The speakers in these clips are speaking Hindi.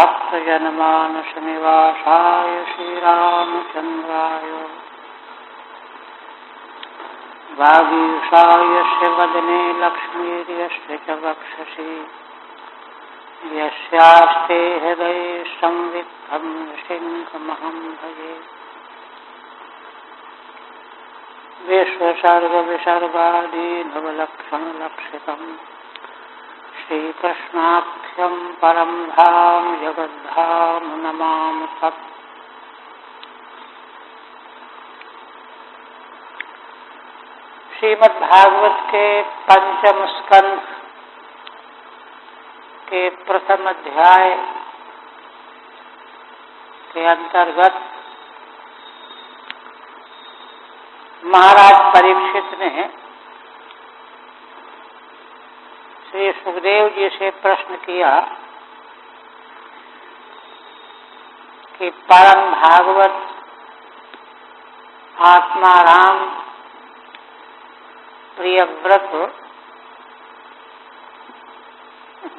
भक्तजनमानसनिवासाय श्रीरामचन्द्राय वागीशायस्य वदने लक्ष्मीर्यस्य च वक्षसि यस्यास्ते हृदये संवित्तं नृसिंहमहं भजे। विश्वसर्गविसर्गादीनवलक्षणलक्षितं श्रीकृष्णाख्यं परं धाम जगद्धाम नमामि तत्। श्रीमद्भागवत के पंचम स्कंध के प्रथम अध्याय के अंतर्गत महाराज परीक्षित ने श्री सुखदेव जी से प्रश्न किया कि परम भागवत आत्माराम प्रियव्रत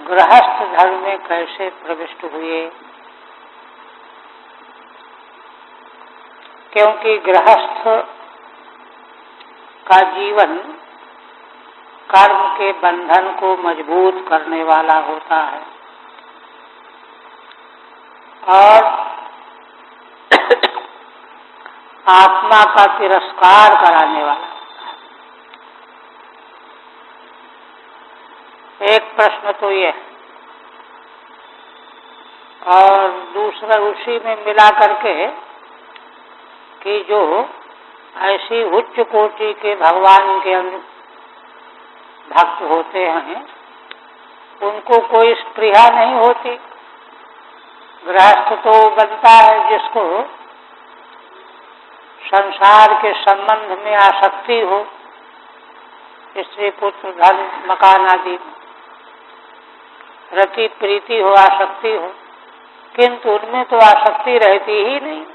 गृहस्थ धर्म में कैसे प्रविष्ट हुए, क्योंकि गृहस्थ का जीवन कर्म के बंधन को मजबूत करने वाला होता है और आत्मा का तिरस्कार कराने वाला। एक प्रश्न तो ये है और दूसरा उसी में मिला करके कि जो ऐसी उच्च कोटि के भगवान के भक्त होते हैं उनको कोई स्पृहा नहीं होती। गृहस्थ तो बनता है जिसको संसार के संबंध में आसक्ति हो, स्त्री पुत्र धन मकान आदि रति प्रीति हो, आसक्ति हो, किंतु उनमें तो आसक्ति रहती ही नहीं।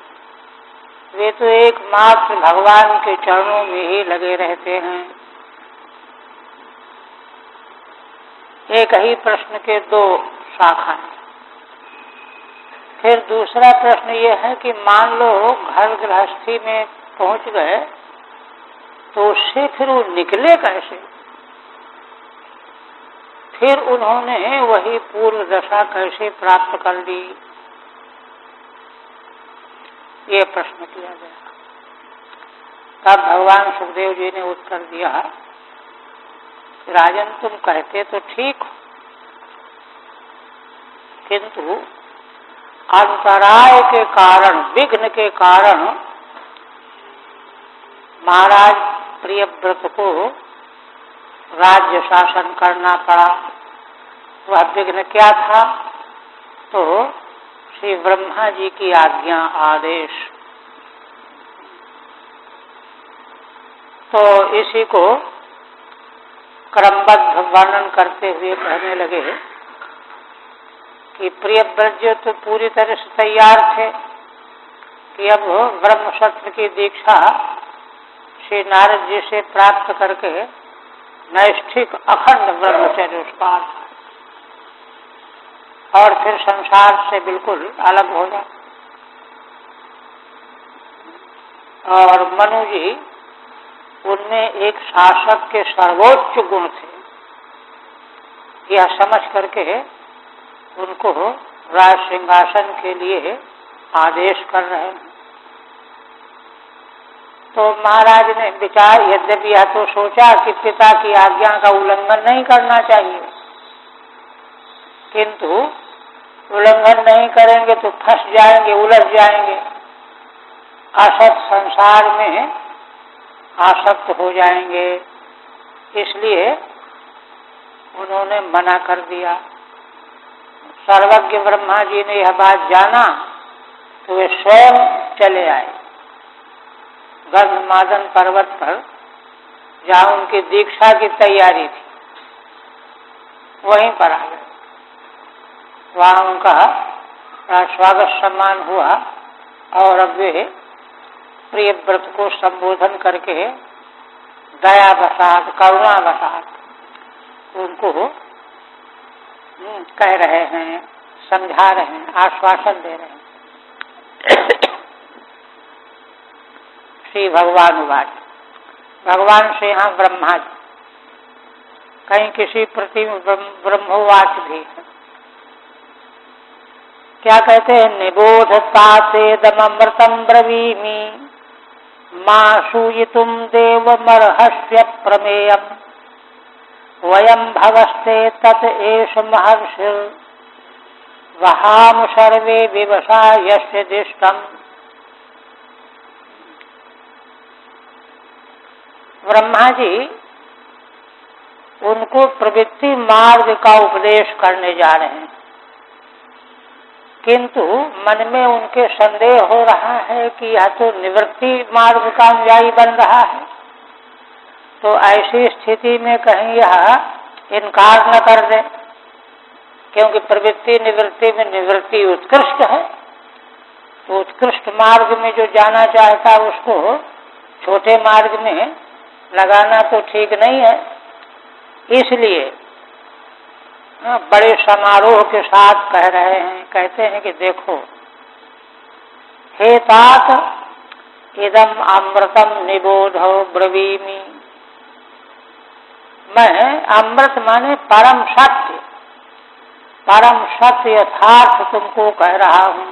वे तो एकमात्र भगवान के चरणों में ही लगे रहते हैं। एक ही प्रश्न के दो शाखाएं। फिर दूसरा प्रश्न ये है कि मान लो घर गृहस्थी में पहुंच गए तो उससे फिर वो निकले कैसे, फिर उन्होंने वही पूर्व दशा कैसे प्राप्त कर ली, ये प्रश्न किया गया। तब भगवान सुखदेव जी ने उत्तर दिया, राजन तुम कहते तो ठीक हो, किंतु अंतराय के कारण, विघ्न के कारण महाराज प्रियव्रत को राज्य शासन करना पड़ा। वह विघ्न क्या था? तो श्री ब्रह्मा जी की आज्ञा, आदेश। तो इसी को क्रमबद्ध वर्णन करते हुए कहने लगे कि प्रियव्रत जी तो पूरी तरह से तैयार थे कि अब ब्रह्मशस्त्र की दीक्षा श्री नारद जी से प्राप्त करके नैष्ठिक अखंड ब्रह्मचर्य उत्पाद और फिर संसार से बिल्कुल अलग हो जाए। और मनु जी उनमें एक शासक के सर्वोच्च गुण थे, यह समझ करके उनको राज सिंहासन के लिए आदेश कर रहे हैं। तो महाराज ने विचार, यद्यपि यह तो सोचा कि पिता की आज्ञा का उल्लंघन नहीं करना चाहिए, किंतु उल्लंघन नहीं करेंगे तो फंस जाएंगे, उलझ जाएंगे, असत संसार में आसक्त हो जाएंगे, इसलिए उन्होंने मना कर दिया। सर्वज्ञ ब्रह्मा जी ने यह बात जाना तो वे स्वयं चले आए गंधमादन पर्वत पर, जहाँ उनकी दीक्षा की तैयारी थी, वहीं पर आ गए। वहाँ उनका स्वागत सम्मान हुआ और अब वे प्रियव्रत को संबोधन करके दया बसात, करुणा बसात उनको कह रहे हैं, समझा रहे हैं, आश्वासन दे रहे हैं। श्री भगवान उवाच, भगवान से यहाँ ब्रह्मा जी, कहीं किसी प्रति ब्रह्मोवाच भी है। क्या कहते हैं? निबोधता चेदमृतम ब्रवीमि मां सूयितुम देवमर्हस्य प्रमेयम् वयं भवस्ते तत् एष महर्षिर् वहाम सर्वे विवशा यस्य दिष्टम्। ब्रह्मा जी उनको प्रवृत्ति मार्ग का उपदेश करने जा रहे हैं, किंतु मन में उनके संदेह हो रहा है कि यह तो निवृत्ति मार्ग का अनुयायी बन रहा है, तो ऐसी स्थिति में कहीं यह इनकार न कर दे, क्योंकि प्रवृत्ति निवृत्ति में निवृत्ति उत्कृष्ट है, तो उत्कृष्ट मार्ग में जो जाना चाहता है उसको छोटे मार्ग में लगाना तो ठीक नहीं है। इसलिए बड़े समारोह के साथ कह रहे हैं, कहते हैं कि देखो हे तात इदम अमृतम निबोधो ब्रवीमि, मैं अमृत माने परम सत्य यथार्थ तुमको कह रहा हूं।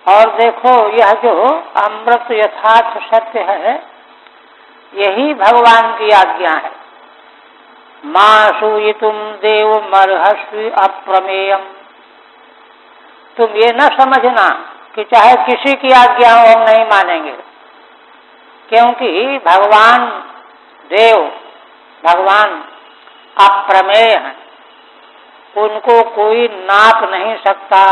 और देखो यह जो अमृत यथार्थ सत्य है यही भगवान की आज्ञा है। मां सूयितुम देवमर्हस्य अप्रमेयम्, तुम ये न समझना कि चाहे किसी की आज्ञा हो हम नहीं मानेंगे, क्योंकि भगवान देव, भगवान अप्रमेय हैं, उनको कोई नाप नहीं सकता,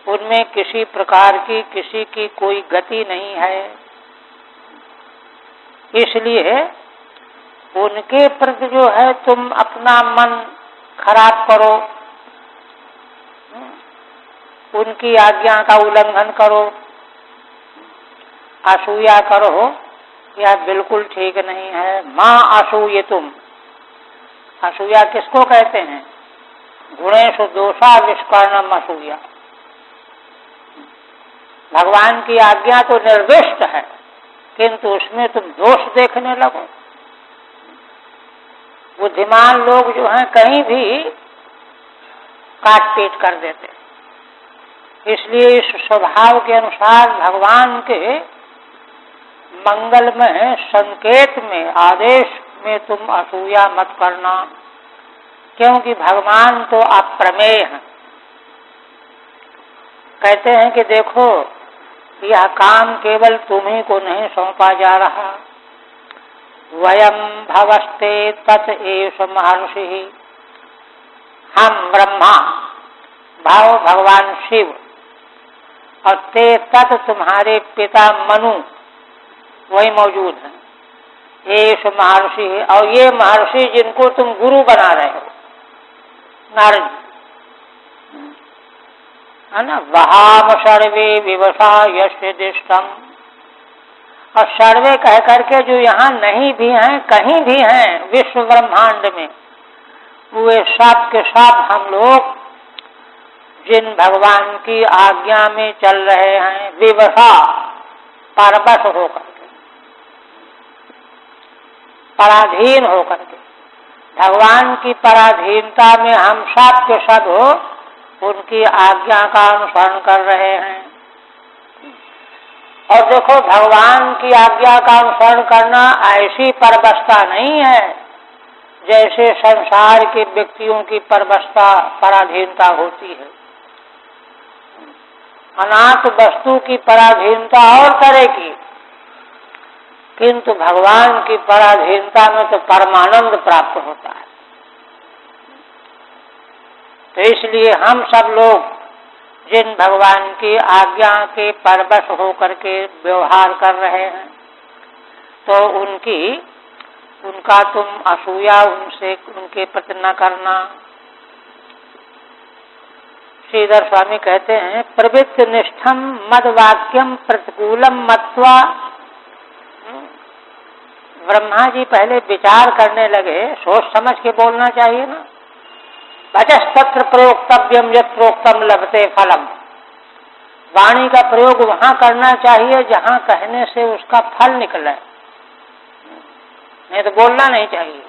उनमें किसी प्रकार की किसी की कोई गति नहीं है। इसलिए उनके प्रति जो है तुम अपना मन खराब करो, उनकी आज्ञा का उल्लंघन करो, असूया करो, यह बिल्कुल ठीक नहीं है। मां असूये तुम, असूया किसको कहते हैं? गुणेषु दोषा विष्कर्णम असूया। भगवान की आज्ञा तो निर्दिष्ट है, किंतु उसमें तुम दोष देखने लगो। बुद्धिमान लोग जो हैं कहीं भी काट पीट कर देते, इसलिए इस स्वभाव के अनुसार भगवान के मंगल में, संकेत में, आदेश में तुम असूया मत करना, क्योंकि भगवान तो अप्रमेय हैं। कहते हैं कि देखो यह काम केवल तुम्ही को नहीं सौंपा जा रहा, वयम भवस्ते तत् एष महर्षि, हम ब्रह्मा, भाव भगवान शिव, और ते तत् तुम्हारे पिता मनु वही मौजूद हैं। एष महर्षि, और ये महर्षि जिनको तुम गुरु बना रहे हो, नारद है ना। वहाम सर्वे विवशा यस्य दिष्टम्, और सर्वे कह करके जो यहाँ नहीं भी हैं, कहीं भी हैं विश्व ब्रह्मांड में, वे सब के सब हम लोग जिन भगवान की आज्ञा में चल रहे हैं, विवशा परवश होकर के, पराधीन होकर के, भगवान की पराधीनता में हम सब के सब हो उनकी आज्ञा का अनुसरण कर रहे हैं। और देखो भगवान की आज्ञा का अनुसरण करना ऐसी परवशता नहीं है जैसे संसार के व्यक्तियों की परवशता, पराधीनता होती है। अनाथ वस्तु की पराधीनता और तरह की, किंतु भगवान की पराधीनता में तो परमानंद प्राप्त होता है। तो इसलिए हम सब लोग जिन भगवान की आज्ञा के परवश होकर के व्यवहार कर रहे हैं, तो उनका तुम असूया उनसे, उनके प्रति न करना। श्रीधर स्वामी कहते हैं, प्रवृत्ति निष्ठम मद वाक्यम प्रतिकूलम मत्वा। ब्रह्मा जी पहले विचार करने लगे, सोच समझ के बोलना चाहिए ना। वचस्तत्र प्रयोक्तव्यम यत्रोक्तम लभते फलम। वाणी का प्रयोग वहां करना चाहिए जहां कहने से उसका फल निकले, नहीं तो बोलना नहीं चाहिए।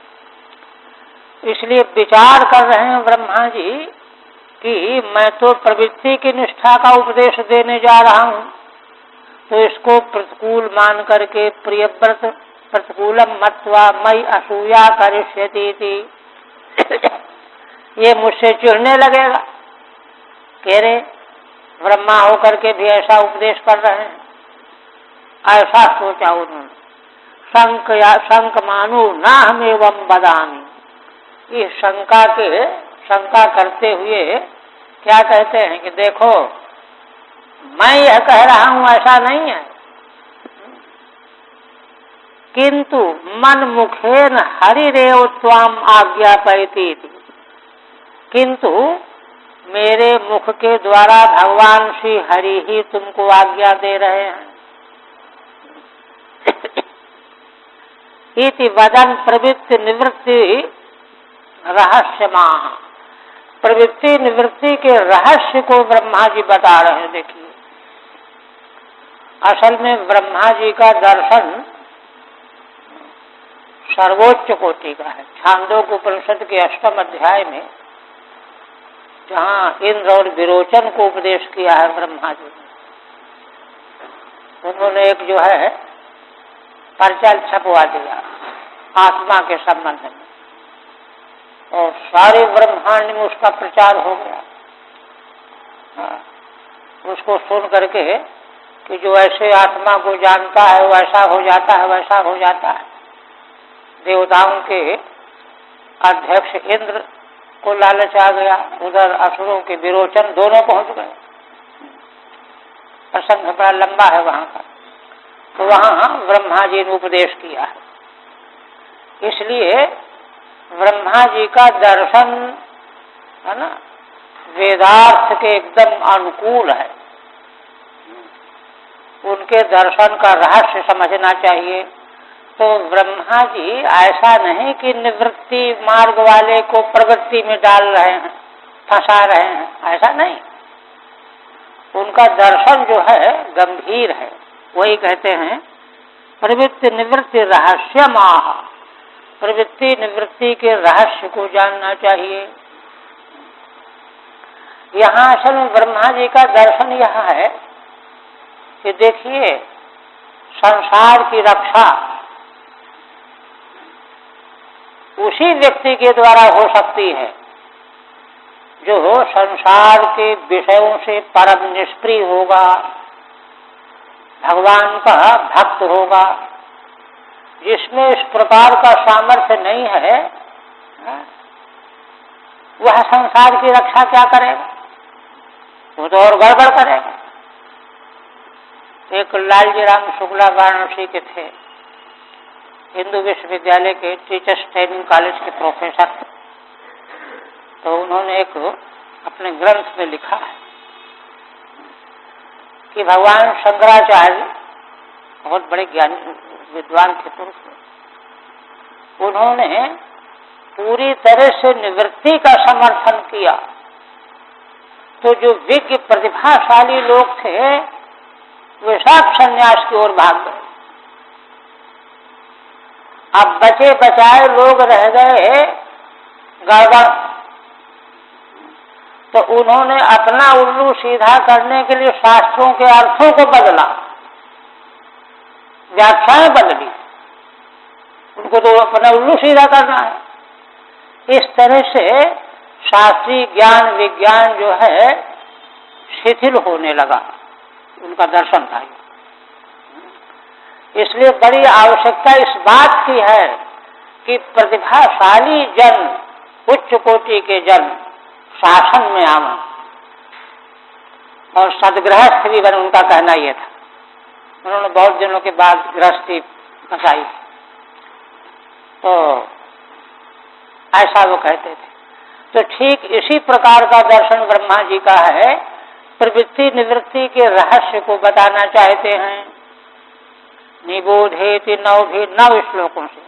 इसलिए विचार कर रहे हैं ब्रह्मा जी कि मैं तो प्रवृत्ति की निष्ठा का उपदेश देने जा रहा हूं, तो इसको प्रतिकूल मान करके प्रियव्रत प्रतिकूलम मत्वा मई असूया करिष्यति थी, ये मुझसे चिढ़ने लगेगा। कह रहे ब्रह्मा होकर के भी ऐसा उपदेश कर रहे हैं, ऐसा सोचा उन्होंने। शंक मानो न हमेवम बदामी, इस शंका करते हुए क्या कहते हैं कि देखो मैं यह कह रहा हूं ऐसा नहीं है, किंतु मन मुखेन हरिरेव त्वाम आज्ञापयति, किंतु मेरे मुख के द्वारा भगवान श्री हरि ही तुमको आज्ञा दे रहे हैं। इति वदन प्रवृत्ति निवृत्ति रहस्यमाह, प्रवृत्ति निवृत्ति के रहस्य को ब्रह्मा जी बता रहे हैं। देखिए असल में ब्रह्मा जी का दर्शन सर्वोच्च कोटि का है। छांदोग्य उपनिषद के 8वें अध्याय में जहाँ इंद्र और विरोचन को उपदेश किया है ब्रह्मा जी ने, उन्होंने एक जो है पर्चा छपवा दिया आत्मा के संबंध में, और सारे ब्रह्मांड में उसका प्रचार हो गया। उसको सुन करके कि जो ऐसे आत्मा को जानता है वैसा हो जाता है, वैसा हो जाता है। देवताओं के अध्यक्ष इंद्र को लालच आ गया, उधर असुरों के विरोचन दोनों पहुंच गए। प्रसंग बड़ा लंबा है वहां का, तो वहां ब्रह्मा जी ने उपदेश किया है। इसलिए ब्रह्मा जी का दर्शन है ना वेदार्थ के एकदम अनुकूल है। उनके दर्शन का रहस्य समझना चाहिए। तो ब्रह्मा जी ऐसा नहीं कि निवृत्ति मार्ग वाले को प्रवृत्ति में डाल रहे हैं, फंसा रहे हैं, ऐसा नहीं। उनका दर्शन जो है गंभीर है। वही कहते हैं प्रवृत्ति निवृत्ति रहस्य माह, प्रवृत्ति निवृत्ति के रहस्य को जानना चाहिए। यहाँ असल में ब्रह्मा जी का दर्शन यह है कि देखिए संसार की रक्षा उसी व्यक्ति के द्वारा हो सकती है जो संसार के विषयों से परम निष्प्रिय होगा, भगवान का भक्त होगा। जिसमें इस प्रकार का सामर्थ्य नहीं है वह संसार की रक्षा क्या करेगा, वो तो और गड़बड़ करेगा। एक लालजी राम शुक्ला वाराणसी के थे, हिंदू विश्वविद्यालय के टीचर्स ट्रेनिंग कॉलेज के प्रोफेसर थे। तो उन्होंने एक अपने ग्रंथ में लिखा है कि भगवान शंकराचार्य बहुत बड़े ज्ञानी विद्वान थे पुरुष, उन्होंने पूरी तरह से निवृत्ति का समर्थन किया। तो जो विज्ञ प्रतिभाशाली लोग थे वे सब संन्यास की ओर भाग गए। अब बचे बचाए लोग रह गए गड़बड़। तो उन्होंने अपना उल्लू सीधा करने के लिए शास्त्रों के अर्थों को बदला, व्याख्याएं बदली। उनको तो अपना उल्लू सीधा करना है। इस तरह से शास्त्रीय ज्ञान विज्ञान जो है शिथिल होने लगा, उनका दर्शन था। इसलिए बड़ी आवश्यकता इस बात की है कि प्रतिभाशाली जन, उच्च कोटि के जन शासन में आवन और सदगृहस्थ भी बने। उनका कहना यह था। उन्होंने बहुत दिनों के बाद गृहस्थी बसाई, तो ऐसा वो कहते थे। तो ठीक इसी प्रकार का दर्शन ब्रह्मा जी का है। प्रवृत्ति निवृत्ति के रहस्य को बताना चाहते हैं। निबोधेति 9 श्लोकों से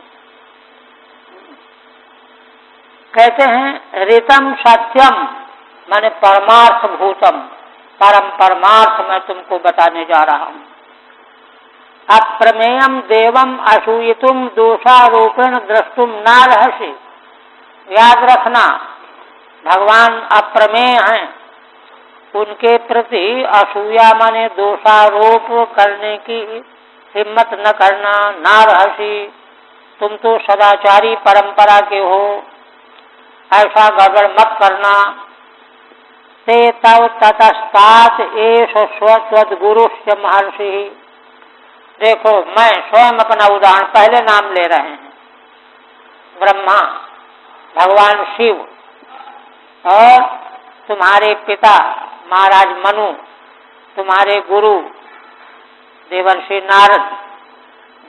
कहते हैं ऋतम सत्यम माने परमार्थ भूतम, परम परमार्थ मैं तुमको बताने जा रहा हूं। अप्रमेयम देवम असूयितुम दोषारोपेण द्रष्टुम न रहसि। याद रखना, भगवान अप्रमेय हैं, उनके प्रति असूया माने दोषारोप करने की हिम्मत न करना। ना रहसी, तुम तो सदाचारी परंपरा के हो, ऐसा गड़बड़ मत करना। ते तव ततस्तात एष स्वत्वद्गुरुश्च महर्षि। देखो, मैं स्वयं अपना उदाहरण पहले नाम ले रहे हैं। ब्रह्मा, भगवान शिव और तुम्हारे पिता महाराज मनु, तुम्हारे गुरु देवर्षि नारद,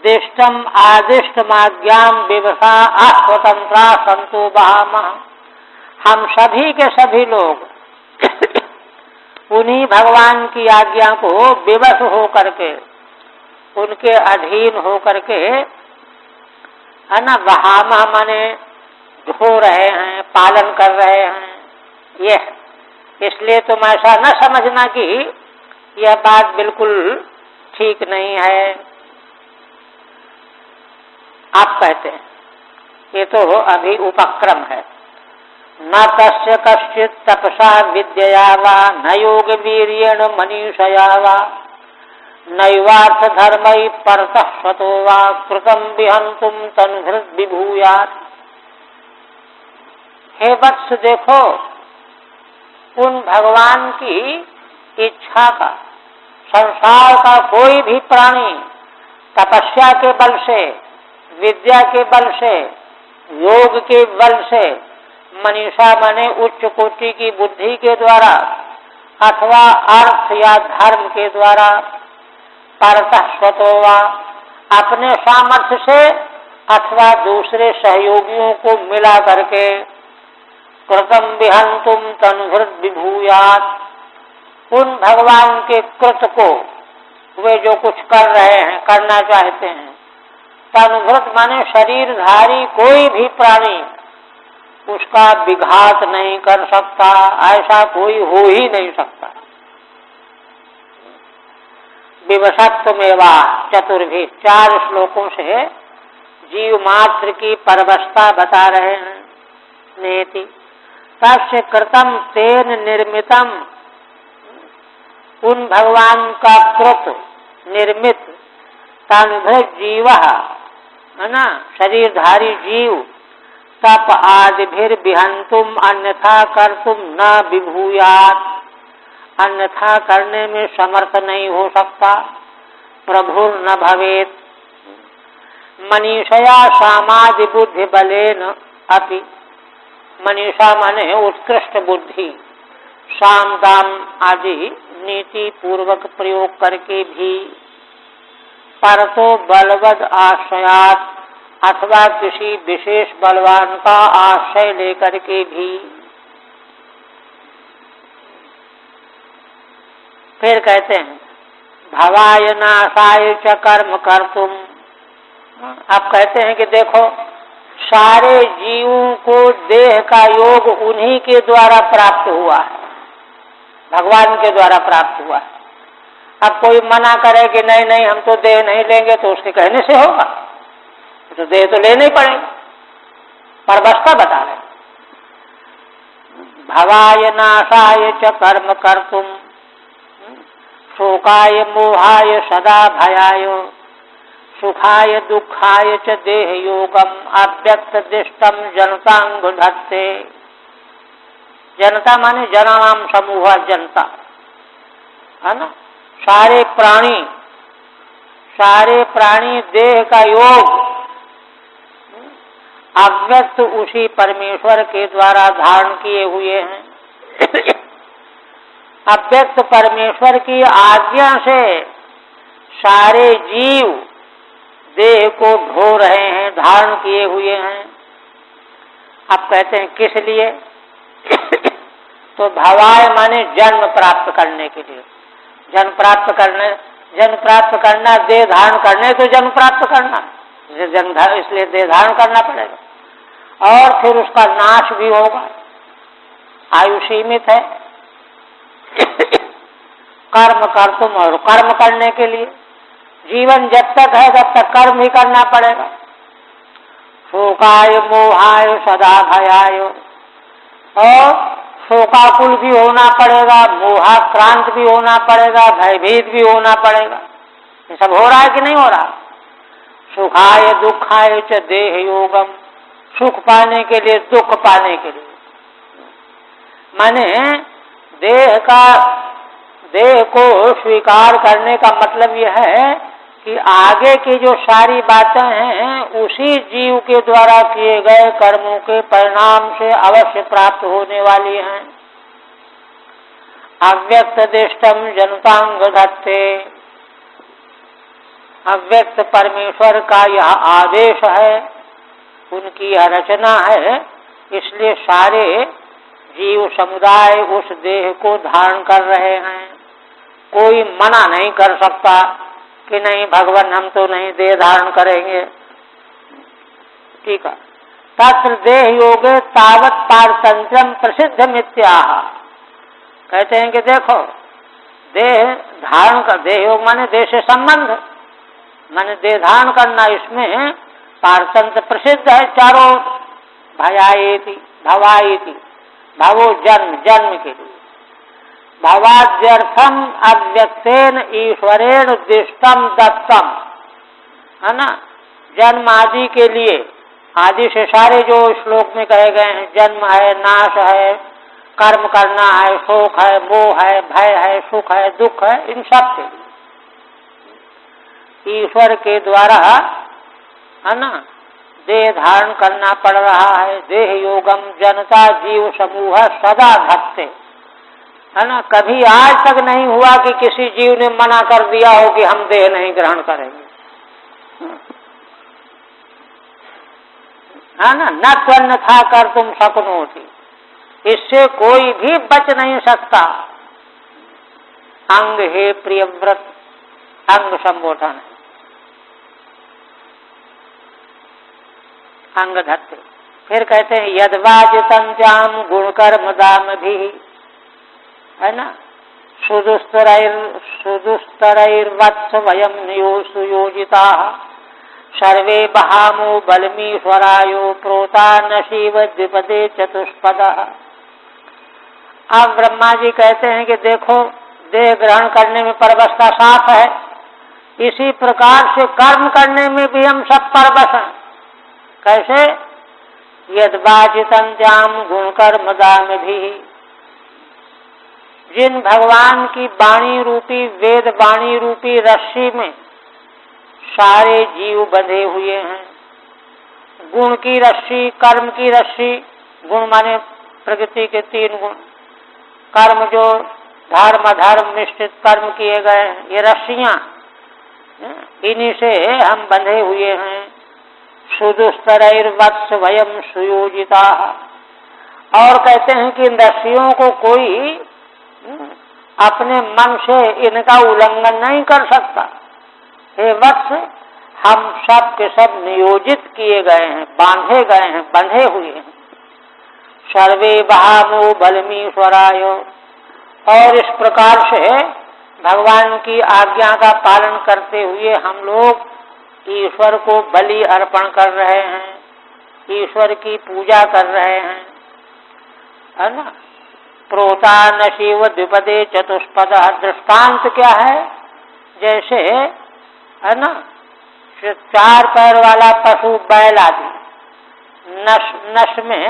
दिष्टम आदिष्टमाज्ञाम विवशा अस्वतंत्रा संतो बहामः। हम सभी के सभी लोग उन्हीं भगवान की आज्ञा को विवश हो करके, उनके अधीन हो करके, है ना, बहामः माने ढो रहे हैं, पालन कर रहे हैं। यह इसलिए तुम ऐसा न समझना कि यह बात बिल्कुल ठीक नहीं है। आप कहते हैं ये तो अभी उपक्रम है। न तस्य कश्चित् तपसा विद्यया वा न योग वीर्येण मनीषया वा नैवार्थ धर्मै परतः स्वतो वा कृतं विहन्तुं तनुभृत् विभूयात्। हे वत्स, देखो, उन भगवान की इच्छा का संसार का कोई भी प्राणी तपस्या के बल से, विद्या के बल से, योग के बल से, मनीषा माने उच्च कोटि की बुद्धि के द्वारा अथवा अर्थ या धर्म के द्वारा, परतः स्वतो वा अपने सामर्थ्य से अथवा दूसरे सहयोगियों को मिला करके, कृतं विहन्तुं तनुभृत् विभूयात्, उन भगवान के कृत को, वे जो कुछ कर रहे हैं, करना चाहते हैं, तनुभृत माने शरीरधारी कोई भी प्राणी उसका विघात नहीं कर सकता, ऐसा कोई हो ही नहीं सकता। विवशत्वमेवा चतुर्भि, 4 श्लोकों से जीव मात्र की परवस्था बता रहे हैं। नेति तस्य कृतं तेन निर्मितम, उन भगवान का कृत निर्मित तनुभृत जीव, है ना, शरीरधारी जीव, तप आदिभिर्विहन्तुम अन्यथा कर्तुम न विभूयात्, अन्यथा करने में समर्थ नहीं हो सकता। प्रभुर न भवेत् मनीषया सामादि बुद्धि बलेन अपि। मनीषा माने उत्कृष्ट बुद्धि, साम दाम आदि नीति पूर्वक प्रयोग करके भी, परतो बलवद आश्रयात, अथवा किसी विशेष बलवान का आश्रय लेकर के भी। फिर कहते हैं भवाय नाशाय च कर्म कर्तुम। आप कहते हैं कि देखो, सारे जीवों को देह का योग उन्हीं के द्वारा प्राप्त हुआ है, भगवान के द्वारा प्राप्त हुआ है। अब कोई मना करे कि नहीं नहीं हम तो देह नहीं लेंगे, तो उसके कहने से होगा? तो देह तो लेना ही पड़ेगा। परवस्था बता रहे, भवाय नाशाय च कर्म कर्तुम शोकाय मोहाय सदा भयाय सुखाय दुखाय च देह योगम अव्यक्त दिष्टम जनतांग धत्ते। जनता माने जनानाम समूह, जनता, है ना, सारे प्राणी देह का योग अव्यक्त उसी परमेश्वर के द्वारा धारण किए हुए हैं। अव्यक्त परमेश्वर की आज्ञा से सारे जीव देह को ढो रहे हैं, धारण किए हुए हैं। आप कहते हैं किस लिए? तो भवाय माने जन्म प्राप्त करने के लिए। जन्म प्राप्त करना, देह धारण करने तो जन्म प्राप्त करना, इसलिए देह धारण करना पड़ेगा। और फिर उसका नाश भी होगा। आयु सीमित है। कर्म कर तुम, और कर्म करने के लिए जीवन जब तक है तब तक कर्म ही करना पड़ेगा। शोकाय मोहाय सदा भयाय, और शोकाकुल भी होना पड़ेगा, मोहाक्रांत भी होना पड़ेगा, भयभीत भी होना पड़ेगा। ये सब हो रहा है कि नहीं हो रहा? सुखाय दुखाय च देह योगम, सुख पाने के लिए दुख पाने के लिए, माने देह को स्वीकार करने का मतलब यह है कि आगे की जो सारी बातें हैं उसी जीव के द्वारा किए गए कर्मों के परिणाम से अवश्य प्राप्त होने वाली हैं। अव्यक्त दृष्टम जनतांग धत्ते, अव्यक्त परमेश्वर का यह आदेश है, उनकी यह रचना है, इसलिए सारे जीव समुदाय उस देह को धारण कर रहे हैं। कोई मना नहीं कर सकता कि नहीं भगवान हम तो नहीं देह धारण करेंगे। ठीक है। तत्र देह योगे तावत पारतंत्रम प्रसिद्ध मित्याह, कहते हैं कि देखो देह धारण कर, देह योग माने देह से संबंध, माने देह धारण करना, इसमें पारतंत्र प्रसिद्ध है चारों। भयायेति भवायेति, भवो जन्म, जन्म के लिए, भवाद्यर्थम अव्यक्तेन ईश्वरेण उद्दिष्टम दत्तम, है ना। जन्म आदि के लिए, आदि से सारे जो श्लोक में कहे गए हैं, जन्म है, नाश है, कर्म करना है, शोक है, मोह है, भय है, सुख है, दुख है, इन सब के लिए ईश्वर के द्वारा, है ना, देह धारण करना पड़ रहा है। देह योगम जनता जीव समूह सदा धत्ते, है ना। कभी आज तक नहीं हुआ कि किसी जीव ने मना कर दिया हो कि हम देह नहीं ग्रहण करेंगे, है ना। न त्वन्यथा कर तुम शक्नोति, इससे कोई भी बच नहीं सकता। अंग हे प्रियव्रत, अंग संबोधन है, अंग धत्ते। फिर कहते हैं यद्वाजितंत्याम गुणकर्म दाम भी, है ना। सुदुस्तरैर्वत्स वयम सुयोजिता, सर्वे बहामो बलमीश्वरायो प्रोता नशीव द्विपदे चतुष्पद। अब ब्रह्मा जी कहते हैं कि देखो देह ग्रहण करने में परवशता साफ है, इसी प्रकार से कर्म करने में भी हम सब परवश हैं। कैसे? यद्वाजितंत्याम गुणकर्म दाम भी, जिन भगवान की वाणी रूपी, वेद वाणी रूपी रस्सी में सारे जीव बंधे हुए हैं। गुण की रस्सी, कर्म की रस्सी, गुण माने प्रकृति के 3 गुण, कर्म जो धर्म अधर्म निश्चित कर्म किए गए हैं, ये रस्सियां, इन्हीं से हम बंधे हुए हैं। सुदुस्तरैर्वत्स वयम सुयोजिता, और कहते हैं कि इन रस्सियों को कोई अपने मन से इनका उल्लंघन नहीं कर सकता। हे वत्स, हम सब के सब नियोजित किए गए हैं, बांधे गए हैं, बंधे हुए हैं। सर्वे बहामो बलमीश्वराय, और इस प्रकार से भगवान की आज्ञा का पालन करते हुए हम लोग ईश्वर को बलि अर्पण कर रहे हैं, ईश्वर की पूजा कर रहे हैं, है ना। प्रोता नशीव द्विपदे चतुष्पद, दृष्टांत क्या है? जैसे, है ना, 4 पैर वाला पशु बैल आदि नश में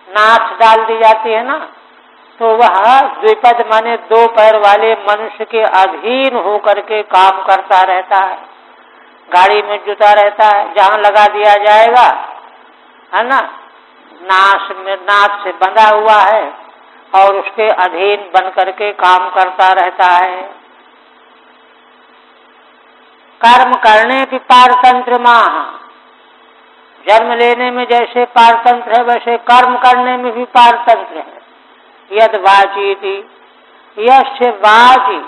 नाथ डाल दी जाती है ना, तो वह द्विपद माने 2 पैर वाले मनुष्य के अधीन होकर के काम करता रहता है, गाड़ी में जुटा रहता है, जहाँ लगा दिया जाएगा, है ना, नाथ से बंधा हुआ है और उसके अधीन बन करके काम करता रहता है। कर्म करने की पारतंत्र माह, जन्म लेने में जैसे पारतंत्र है वैसे कर्म करने में भी पारतंत्र है। यद वाचीति, यस्य वाची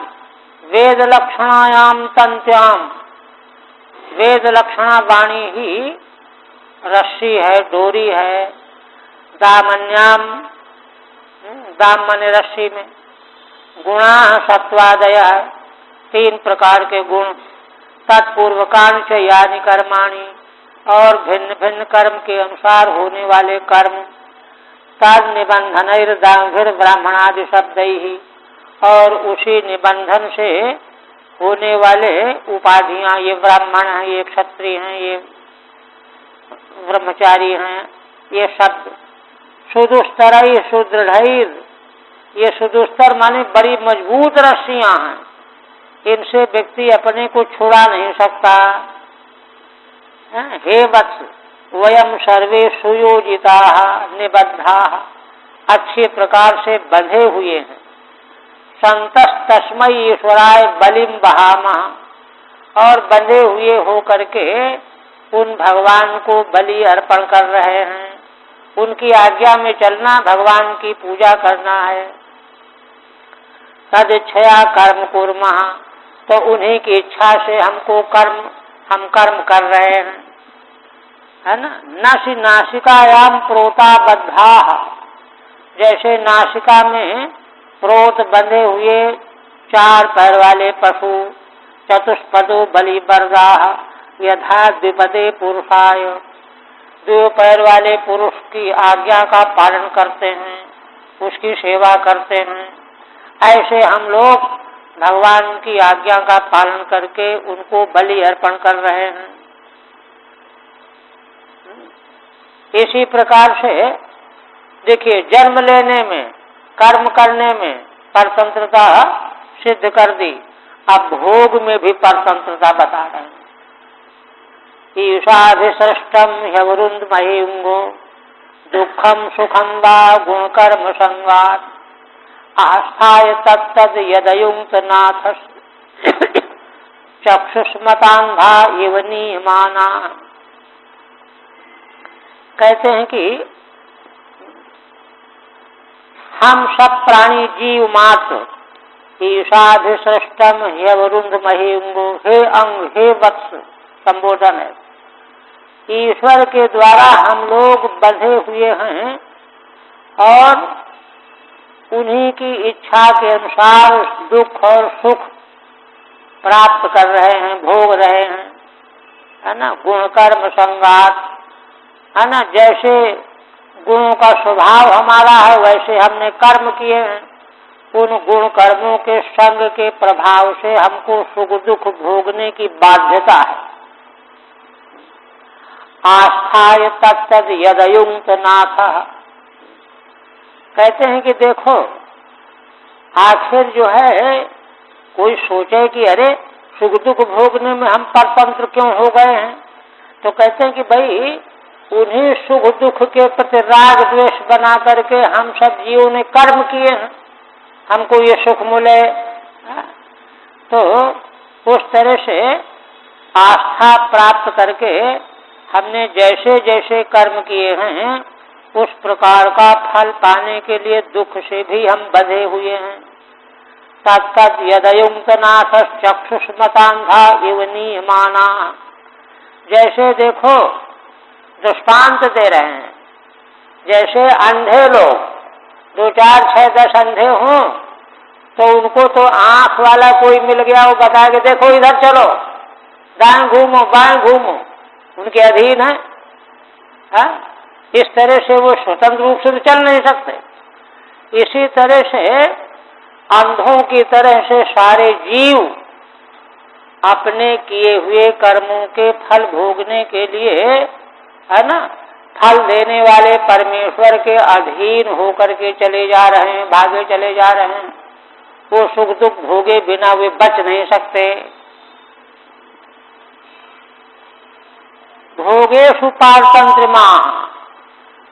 वेद लक्षणायाम तंत्याम, वेद लक्षणा वाणी ही रस्सी है, डोरी है, दामन्याम, दाम माने रस्सी में, गुणा सत्वादय, 3 प्रकार के गुण, तत्पूर्वकान च यानि कर्माणि, और भिन्न भिन्न कर्म के अनुसार होने वाले कर्म, तद निबंधनैर्दांभिर ब्राह्मणादि शब्दैहि, और उसी निबंधन से होने वाले उपाधियां, ये ब्राह्मण हैं, ये क्षत्रिय हैं, ये ब्रह्मचारी हैं, ये शब्द सुदुस्तर सुदृढ़, ये सुदुस्तर माने बड़ी मजबूत रस्सियां हैं, इनसे व्यक्ति अपने को छुड़ा नहीं सकता। हे वत्स वयम सर्वे सुयोजिता निबद्धा, अच्छे प्रकार से बंधे हुए हैं। संतस तस्मै ईश्वराय बलिम बहामः, और बंधे हुए होकर के उन भगवान को बलि अर्पण कर रहे हैं। उनकी आज्ञा में चलना, भगवान की पूजा करना है। तद इच्छया कर्म कुर्मः, तो उन्हीं की इच्छा से हम कर्म कर रहे हैं, है ना। नासी नासिकायाम प्रोता बद्धा, जैसे नासिका में प्रोत बंधे हुए 4 पैर वाले पशु, चतुष्पदो बलि बरदा, यथा द्विपदे पुरुषाय, 2 पैर वाले पुरुष की आज्ञा का पालन करते हैं, उसकी सेवा करते हैं, ऐसे हम लोग भगवान की आज्ञा का पालन करके उनको बलि अर्पण कर रहे हैं। इसी प्रकार से देखिए, जन्म लेने में, कर्म करने में परतंत्रता सिद्ध कर दी, अब भोग में भी परतंत्रता बता रहे हैं। ईशाभिसृष्टम ह्यवरुन्ध महिंगो, दुखम सुखम वा गुण कर्म संगात, आस्थाय तत्तद यदयुक्त नाथ चक्षुष्मतांधा इव नियमाना। कहते हैं कि हम सब प्राणी जीव मात्र, ईशाभिसृष्टम ह्यवरुन्ध महिंगो, हे अंग, हे वत्स संबोधन है। ईश्वर के द्वारा हम लोग बंधे हुए हैं और उन्हीं की इच्छा के अनुसार दुख और सुख प्राप्त कर रहे हैं, भोग रहे हैं, है ना। गुण कर्म संगात, है ना। जैसे गुणों का स्वभाव हमारा है, वैसे हमने कर्म किए हैं, उन गुण कर्मों के संग के प्रभाव से हमको सुख दुख भोगने की बाध्यता है। आस्थाय तत्तद यदयुक्त नाथ, कहते हैं कि देखो, आखिर जो है कोई सोचे कि अरे सुख दुख भोगने में हम परतंत्र क्यों हो गए हैं, तो कहते हैं कि भाई उन्हीं सुख दुख के प्रति राग द्वेष बना करके हम सब जीवों ने कर्म किए हैं, हमको ये सुख मिले। तो उस तरह से आस्था प्राप्त करके हमने जैसे जैसे कर्म किए हैं, उस प्रकार का फल पाने के लिए दुख से भी हम बंधे हुए हैं। तत्तद यदयुक्त नाथ चक्षुष्मतांधा इव नियमाना, जैसे देखो दृष्टांत दे रहे हैं, जैसे अंधे लोग 2, 4, 6, 10 अंधे हों तो उनको तो आंख वाला कोई मिल गया, वो बता के देखो इधर चलो, दाएं घूमो बाएं घूमो, उनके अधीन है। इस तरह से वो स्वतंत्र रूप से चल नहीं सकते। इसी तरह से अंधों की तरह से सारे जीव अपने किए हुए कर्मों के फल भोगने के लिए, है ना, फल देने वाले परमेश्वर के अधीन होकर के चले जा रहे हैं, भागे चले जा रहे हैं। वो सुख दुख भोगे बिना वे बच नहीं सकते। भोगेषु पारतंत्रमा,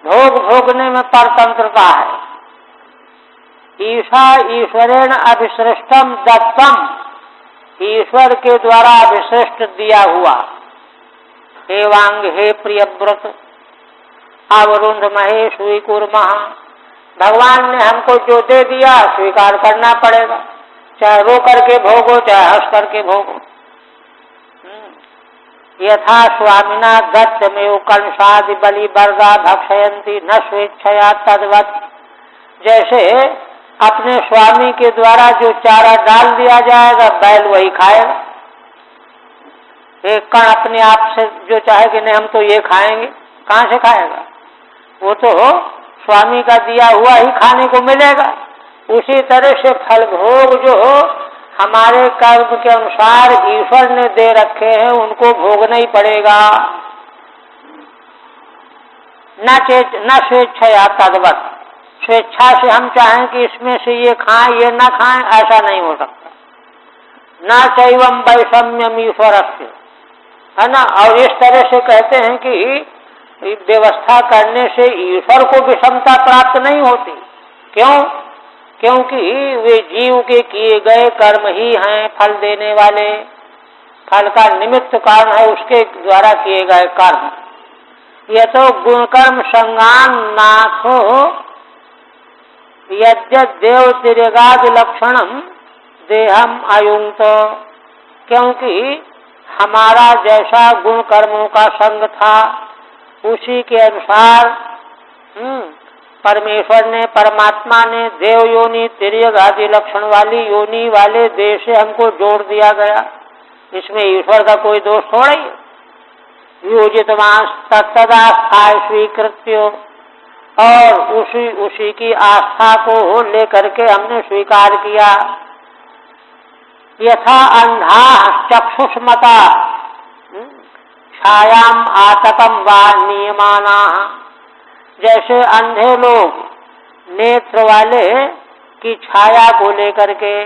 भोग भोगने में परतंत्रता है। ईशा ईश्वरेण अभिसृष्टम दत्तम, ईश्वर के द्वारा अभिसृष्ट दिया हुआ। एवांग, हे प्रियव्रत, अवरुंध महे स्वीकुर्मः, भगवान ने हमको जो दे दिया स्वीकार करना पड़ेगा, चाहे रो करके भोगो चाहे हंस करके भोगो। यथा स्वामिना गत्यमेव कंसादि बलि वर्गा भक्षयंती न स्वेच्छया तद्वत्, जैसे अपने स्वामी के द्वारा जो चारा डाल दिया जाएगा बैल वही खाएगा। एक कण अपने आप से जो चाहे कि नहीं हम तो ये खाएंगे, कहाँ से खाएगा? वो तो स्वामी का दिया हुआ ही खाने को मिलेगा। उसी तरह से फल भोग जो हमारे कर्म के अनुसार ईश्वर ने दे रखे हैं उनको भोगना ही पड़ेगा। न स्वेच्छया तद्वत्, स्वेच्छा से हम चाहें कि इसमें से ये खाएं ये न खाएं, ऐसा नहीं हो सकता। न चैवम वैषम्यम ईश्वरस्य, है ना। और इस तरह से कहते हैं कि व्यवस्था करने से ईश्वर को विषमता प्राप्त नहीं होती। क्यों? क्योंकि वे जीव के किए गए कर्म ही हैं फल देने वाले, फल का निमित्त कारण है उसके द्वारा किए गए कर्म। यह तो गुण कर्म संगान नाथो यद्यद् देव तिर्यगादि लक्षणम देहम अयुक्त, क्योंकि हमारा जैसा गुण कर्मों का संग था उसी के अनुसार परमेश्वर ने, परमात्मा ने देव योनि तिर्यक आदि लक्षण वाली योनि वाले देह से हमको जोड़ दिया गया। इसमें ईश्वर का कोई दोष थोड़ा ही। योजित मांस तत्तदास्थाय स्वीकृत्य, और उसी की आस्था को लेकर के हमने स्वीकार किया। यथा अंधा चक्षुष्मता छायाम आतपम वा नियमाना, जैसे अंधे लोग नेत्र वाले की छाया को लेकर के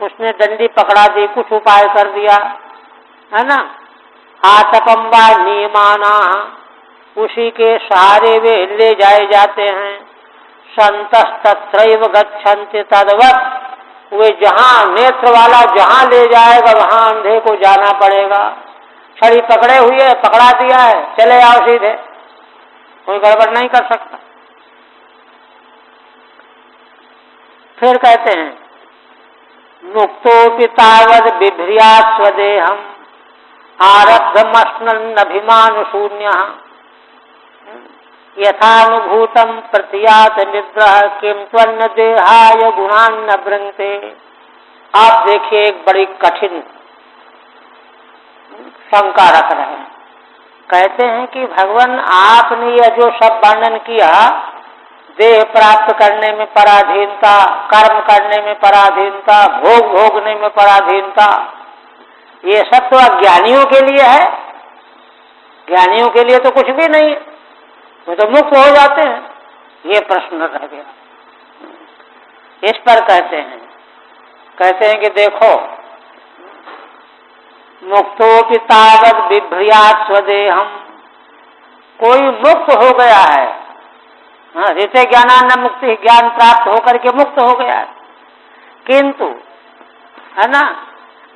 उसने डंडी पकड़ा दी, कुछ उपाय कर दिया, है ना। आतपम वा नियमाना, उसी के सहारे वे ले जाए जाते हैं। संतस तत्रैव गच्छन्ति तद्वत्, वे जहाँ नेत्र वाला जहाँ ले जाएगा वहाँ अंधे को जाना पड़ेगा। छड़ी पकड़े हुए है, पकड़ा दिया है, चले आओ सीधे, कोई गड़बड़ नहीं कर सकता। फिर कहते हैं मुक्तोपि तावद् बिभ्र्यात् स्वदेहम् आरब्धमश्नन्नभिमान शून्यः यथानुभूतम प्रतीयात निद्रः किं त्वन्न देहाय गुणान्न बृंगते। आप देखिए एक बड़ी कठिन शंका रख रहे हैं। कहते हैं कि भगवान आपने यह जो सब वर्णन किया, देह प्राप्त करने में पराधीनता, कर्म करने में पराधीनता, भोग भोगने में पराधीनता, ये सब तो अज्ञानियों के लिए है। ज्ञानियों के लिए तो कुछ भी नहीं है, वो तो मुक्त हो जाते हैं। ये प्रश्न रह गया। इस पर कहते हैं कि देखो मुक्तोपि तावद् बिभ्र्यात् स्वदेहम्, कोई मुक्त हो गया है, जैसे ज्ञानान्न मुक्ति, ज्ञान प्राप्त होकर के मुक्त हो गया है, किंतु है ना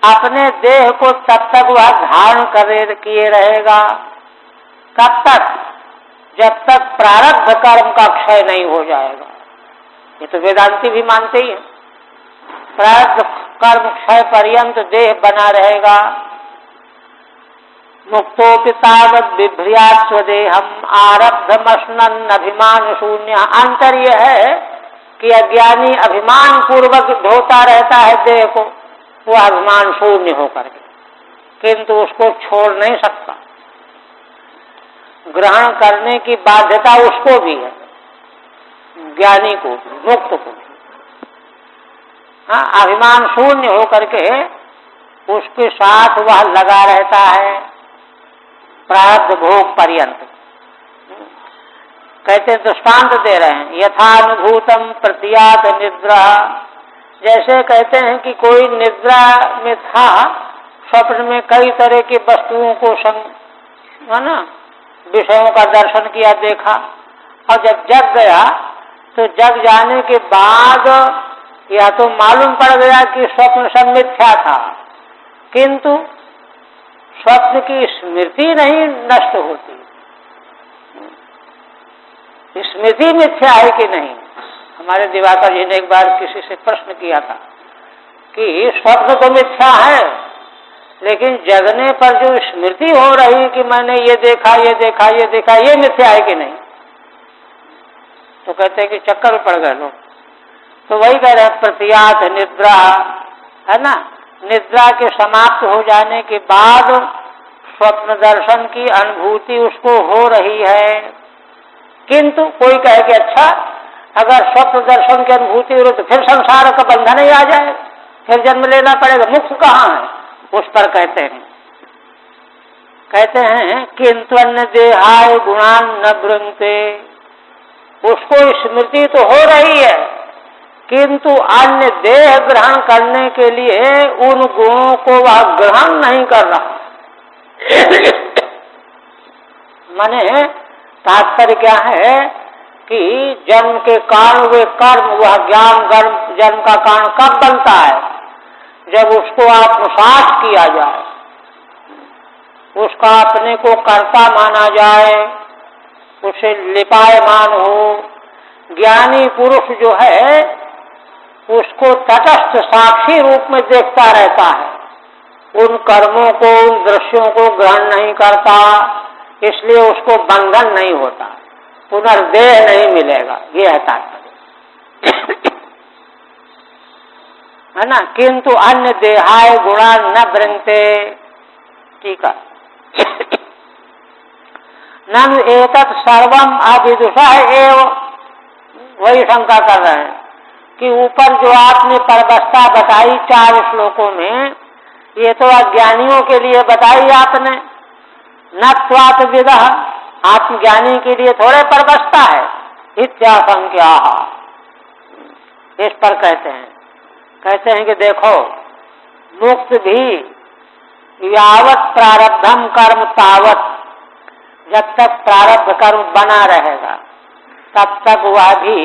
अपने देह को तब तक वह धारण करे किए रहेगा। कब तक? जब तक प्रारब्ध कर्म का क्षय नहीं हो जाएगा। ये तो वेदांती भी मानते ही हैं। प्रारब्ध कर्म क्षय पर्यंत देह बना रहेगा। मुक्तोपि तावद् बिभ्र्यात् स्वदेहम् आरब्धमश्नन् अभिमान शून्य। अंतर यह है कि अज्ञानी अभिमान पूर्वक ढोता रहता है देह को, वह अभिमान शून्य होकर के, किंतु उसको छोड़ नहीं सकता। ग्रहण करने की बाध्यता उसको भी है, ज्ञानी को भी, मुक्त को भी। हाँ, अभिमान शून्य होकर के उसके साथ वह लगा रहता है प्रारब्ध भोग पर्यंत। कहते दृष्टांत दे रहे हैं, यथानुभूतम प्रतीयात निद्रा, जैसे कहते हैं कि कोई निद्रा में था, स्वप्न में कई तरह की वस्तुओं को है ना विषयों का दर्शन किया, देखा, और जब जग गया तो जग जाने के बाद या तो मालूम पड़ गया कि स्वप्न सब मिथ्या था, किंतु स्वप्न की स्मृति नहीं नष्ट होती। स्मृति मिथ्या है कि नहीं? हमारे दिवाकर जी ने एक बार किसी से प्रश्न किया था कि स्वप्न तो मिथ्या है, लेकिन जगने पर जो स्मृति हो रही कि मैंने ये देखा ये देखा ये देखा, ये मिथ्या है कि नहीं? तो कहते हैं कि चक्कर में पड़ गए लोग। तो वही कह रहे हैं प्रत्यात निद्रा, है ना, निद्रा के समाप्त हो जाने के बाद स्वप्न दर्शन की अनुभूति उसको हो रही है। किंतु कोई कहे कि अच्छा, अगर स्वप्न दर्शन की अनुभूति हो तो फिर संसार का बंधन ही आ जाए, फिर जन्म लेना पड़ेगा, मुक्त कहाँ है? उस पर कहते हैं किंतु अन्य देहाय गुणान न भृंगते, उसको स्मृति तो हो रही है किंतु अन्य देह ग्रहण करने के लिए उन गुणों को वह ग्रहण नहीं कर रहा। माने तात्पर्य क्या है कि जन्म के कारण वे कर्म, वह ज्ञान जन्म का कारण कब बनता है? जब उसको आत्मसात किया जाए, उसका अपने को कर्ता माना जाए, उसे लिपायमान हो। ज्ञानी पुरुष जो है उसको तटस्थ साक्षी रूप में देखता रहता है, उन कर्मों को, उन दृश्यों को ग्रहण नहीं करता, इसलिए उसको बंधन नहीं होता, पुनर्देह नहीं मिलेगा। ये है तात्पर्य, है ना। किंतु अन्य देहाय गुणा न भृंगते, ठीक है। ननु एतत् सर्वम अविदुषा एव, वही शंका कर रहे हैं कि ऊपर जो आपने परवस्था बताई 4 श्लोकों में, ये तो अज्ञानियों के लिए बताई आपने। न त्वात विदः, आत्मज्ञानी के लिए थोड़े परवस्था है। इत्याशंक्या, इस पर कहते हैं कि देखो, मुक्त भी यावत प्रारब्धम कर्म तावत, जब तक प्रारब्ध कर्म बना रहेगा तब तक वह भी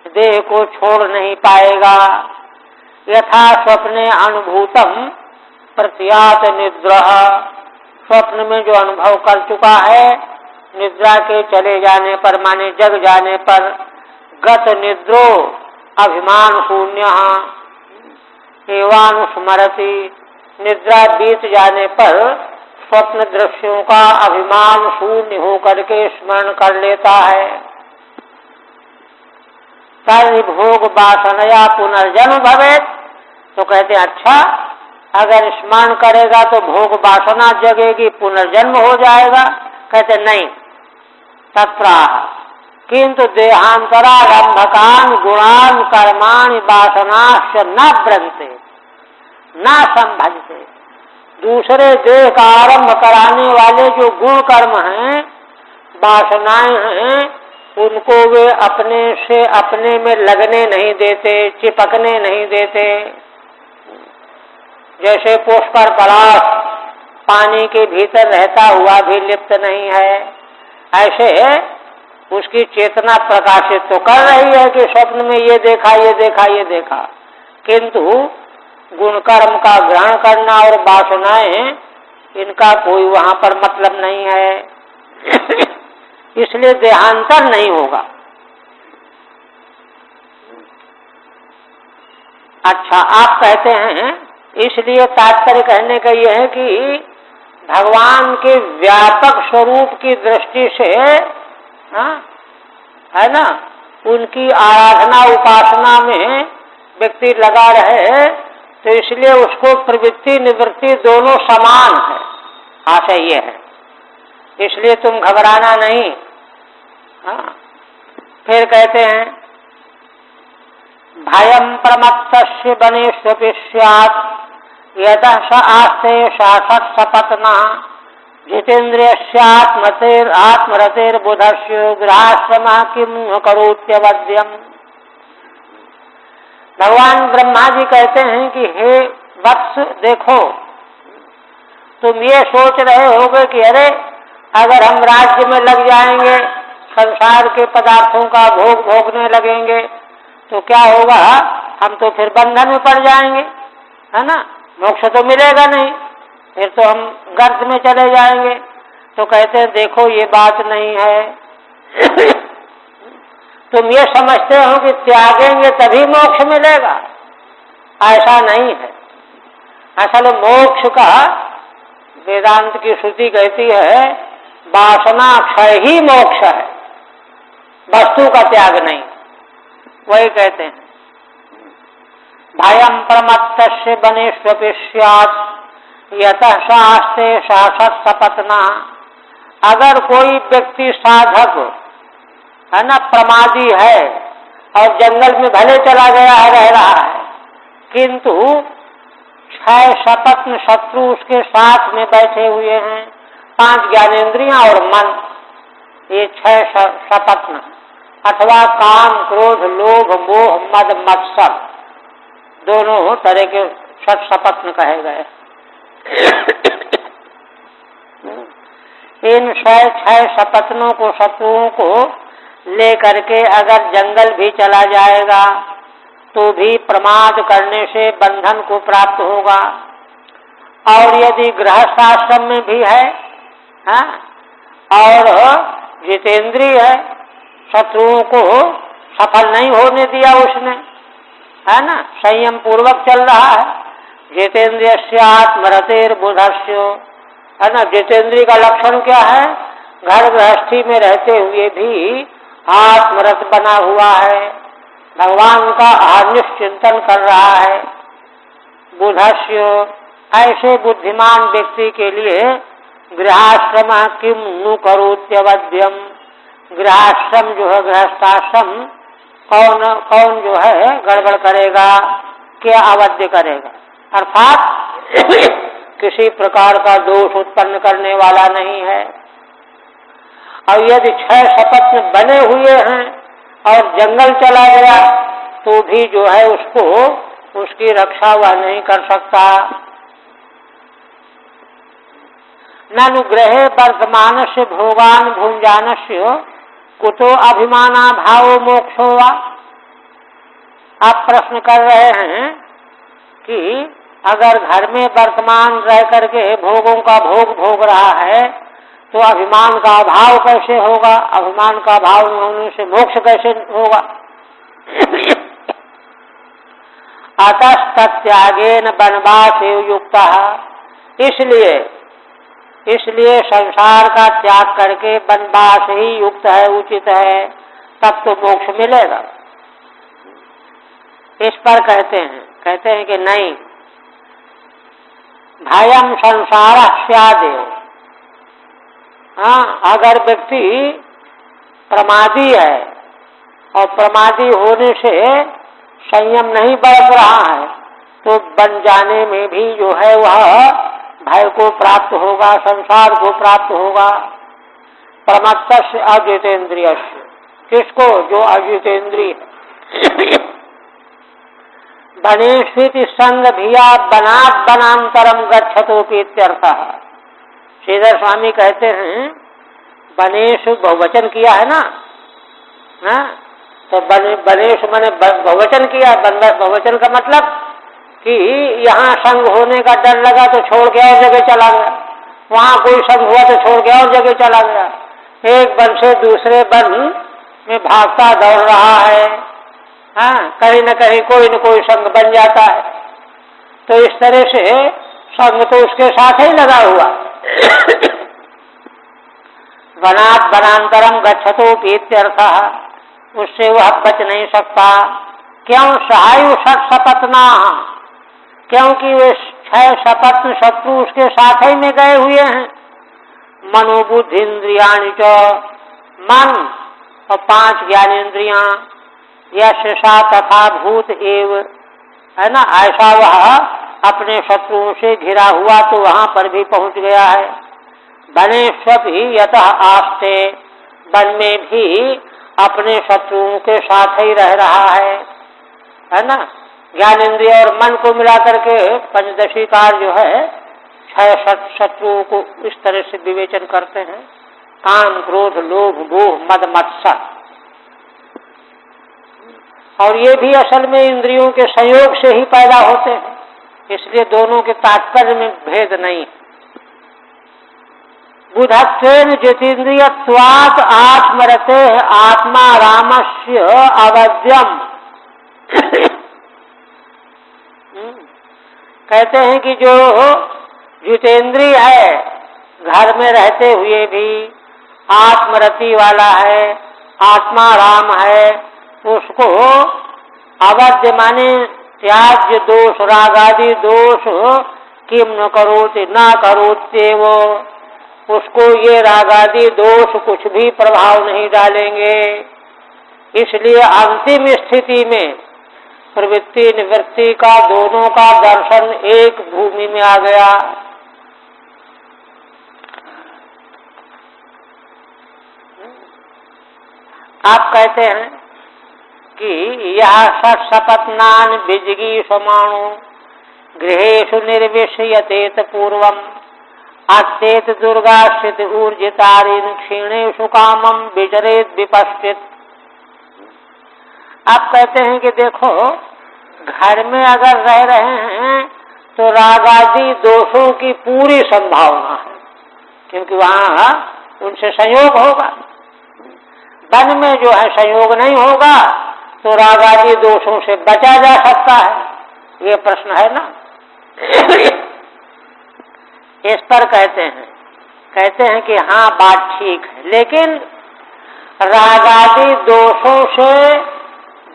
देह को छोड़ नहीं पाएगा। यथा स्वप्ने अनुभूतम प्रत्यात निद्रा, स्वप्न में जो अनुभव कर चुका है, निद्रा के चले जाने पर, माने जग जाने पर, गत निद्रो अभिमान शून्य एवानुस्मरति, निद्रा बीत जाने पर स्वप्न दृश्यों का अभिमान शून्य होकर के स्मरण कर लेता है। तद भोग वासनया पुनर्जन्म भवेत्, तो कहते हैं अच्छा, अगर स्मरण करेगा तो भोग वासना जगेगी, पुनर्जन्म हो जाएगा। कहते नहीं, तत्राह किंतु देहांतरारंभकान गुणान कर्माणि वासनाश्च न भ्रंते न संभजते, दूसरे देह का आरंभ कराने वाले जो गुण कर्म हैं, वासनाएं हैं, उनको वे अपने से अपने में लगने नहीं देते, चिपकने नहीं देते। जैसे पुष्प पर पलाश पानी के भीतर रहता हुआ भी लिप्त नहीं है, ऐसे उसकी चेतना प्रकाशित तो कर रही है कि स्वप्न में ये देखा ये देखा ये देखा, किंतु गुण कर्म का ग्रहण करना और वासनाएं, इनका कोई वहां पर मतलब नहीं है। इसलिए देहांतर नहीं होगा। अच्छा, आप कहते हैं, इसलिए तात्पर्य कहने का यह है कि भगवान के व्यापक स्वरूप की दृष्टि से, है ना, उनकी आराधना उपासना में व्यक्ति लगा रहे, तो इसलिए उसको प्रवृत्ति निवृत्ति दोनों समान है। आशय ये है, इसलिए तुम घबराना नहीं। फिर कहते हैं भयं प्रमत्तस्य बनेष्वपि स्यात् यतः स आस्ते शासक सपत्नः जितेन्द्रियस्यात्मरतेर्बुधस्य गृहाश्रमः किं न करोत्यवद्यम्। भगवान ब्रह्मा जी कहते हैं कि हे वत्स, देखो, तुम ये सोच रहे होगे कि अरे अगर हम राज्य में लग जाएंगे, संसार के पदार्थों का भोग भोगने लगेंगे तो क्या होगा, हम तो फिर बंधन में पड़ जाएंगे, है ना, मोक्ष तो मिलेगा नहीं, फिर तो हम गर्त में चले जाएंगे। तो कहते हैं देखो ये बात नहीं है। तुम ये समझते हो कि त्यागेंगे तभी मोक्ष मिलेगा, ऐसा नहीं है। असल मोक्ष का वेदांत की श्रुति कहती है वासना क्षय ही मोक्ष है, वस्तु का त्याग नहीं। वही कहते हैं भयं प्रमत्तस्य बनेष्वपि स्यात् यतः शास्त्रे शासत सपत्ना। अगर कोई व्यक्ति साधक है ना, प्रमादी है और जंगल में भले चला गया है, रह रहा है, किंतु 6 सपत्न शत्रु उसके साथ में बैठे हुए हैं, 5 ज्ञानेंद्रियां और मन, ये 6 सपत्न अथवा काम क्रोध लोभ मोह मद मत्सर, दोनों तरह के सपत्न कहे गए। इन 6 सपत्नों को, शत्रुओं को लेकर के अगर जंगल भी चला जाएगा तो भी प्रमाद करने से बंधन को प्राप्त होगा। और यदि गृहस्थाश्रम में भी है, हाँ, और जितेंद्रिय है, शत्रुओं को सफल नहीं होने दिया उसने, है ना, संयम पूर्वक चल रहा है। जितेंद्रिय आत्मरतेर बुधस्य, है ना, जितेंद्रिय का लक्षण क्या है? घर गृहस्थी में रहते हुए भी आत्मरत बना हुआ है, भगवान का अहर्निश चिंतन कर रहा है। बुधस्य, ऐसे बुद्धिमान व्यक्ति के लिए गृहाश्रम किम नु करोत्यवध्यम, गृहाश्रम जो है, गृहस्थाश्रम कौन जो है गड़बड़ करेगा, क्या अवध्य करेगा, अर्थात किसी प्रकार का दोष उत्पन्न करने वाला नहीं है। और यदि 6 सपत्न बने हुए हैं और जंगल चला गया तो भी जो है उसको, उसकी रक्षा वह नहीं कर सकता। नानुग्रहे वर्तमानस्य भोगान भुंजानस्य कुतो अभिमाना भावो मोक्षो वा। आप प्रश्न कर रहे हैं कि अगर घर में वर्तमान रह करके भोगों का भोग रहा है तो अभिमान का अभाव कैसे होगा, अभिमान का अभाव न होने से मोक्ष कैसे होगा। अतस्तत्यागेन वनवासे युक्ता, इसलिए संसार का त्याग करके वनवास ही युक्त है, उचित है, तब तो मोक्ष मिलेगा। इस पर कहते हैं कि नहीं, भयं संसार स्यादेव। हाँ, अगर व्यक्ति प्रमादी है और प्रमादी होने से संयम नहीं बरत रहा है तो बन जाने में भी जो है वह भय को प्राप्त होगा, संसार को प्राप्त होगा। प्रमत्तस्य अजितेंद्रियस्य, किसको? जो अजितेंद्रिय। बनेष्विति संग भिया बनात बनांतरम गच्छतोपि इत्यर्थः। श्रीधर स्वामी कहते हैं बनेश बहुवचन किया है ना, हाँ? तो बनेश मैंने बहुवचन किया। बहुवचन का मतलब कि यहाँ संग होने का डर लगा तो छोड़ के और जगह चला गया, वहाँ कोई संग हुआ तो छोड़ के और जगह चला गया, एक वन से दूसरे वन में भागता दौड़ रहा है, हाँ, कहीं न कहीं कोई न कोई संग बन जाता है। तो इस तरह से संग तो उसके साथ ही लगा हुआ। वनात् वनांतरम गच्छतोपि इत्यर्थः, उससे वह बच नहीं सकता। क्यों? सहायु षट सपत्ना, क्योंकि वे 6 सपत्न शत्रु उसके साथ ही में गए हुए हैं। मनोबुद्धि इंद्रियाणि च, मन और 5 ज्ञानेन्द्रियां, यशसा तथा भूत एव, है ना, ऐसा वह अपने शत्रुओं से घिरा हुआ तो वहां पर भी पहुंच गया है। बने स्वपि यतः आस्ते, वन में भी अपने शत्रुओं के साथ ही रह रहा है ना। ज्ञानेन्द्रिय और मन को मिलाकर के पंचदशी कार जो है 6 शत्रुओं को इस तरह से विवेचन करते हैं। काम क्रोध लोभ मोह मद मत्सर, और ये भी असल में इंद्रियों के संयोग से ही पैदा होते हैं, इसलिए दोनों के तात्पर्य में भेद नहीं। बुधत्वेन जितेन्द्रियत्वात् आत्मरते आत्मा रामस्य अवध्यम। कहते हैं कि जो जितेंद्रिय है, घर में रहते हुए भी आत्मरति वाला है, आत्मा राम है, उसको अवध्य माने त्याज्य दोष, रागादि दोष किम न करोति ना करोते, वो उसको ये रागादि दोष कुछ भी प्रभाव नहीं डालेंगे। इसलिए अंतिम स्थिति में प्रवृत्ति निवृत्ति का दोनों का दर्शन एक भूमि में आ गया। आप कहते हैं कि यह षट्सपत्नान बिजगी समाणु गृहेषु निर्विष्यतेत पूर्वम अत्येत दुर्गाश्रित ऊर्जितारिन क्षीणेषु कामम विचरेत विपश्चित। आप कहते हैं कि देखो, घर में अगर रह रहे हैं तो रागादि दोषों की पूरी संभावना है, क्योंकि वहां उनसे संयोग होगा। वन में जो है संयोग नहीं होगा तो रागादि दोषों से बचा जा सकता है। ये प्रश्न है ना। इस पर कहते हैं कि हाँ बात ठीक है, लेकिन रागादि दोषों से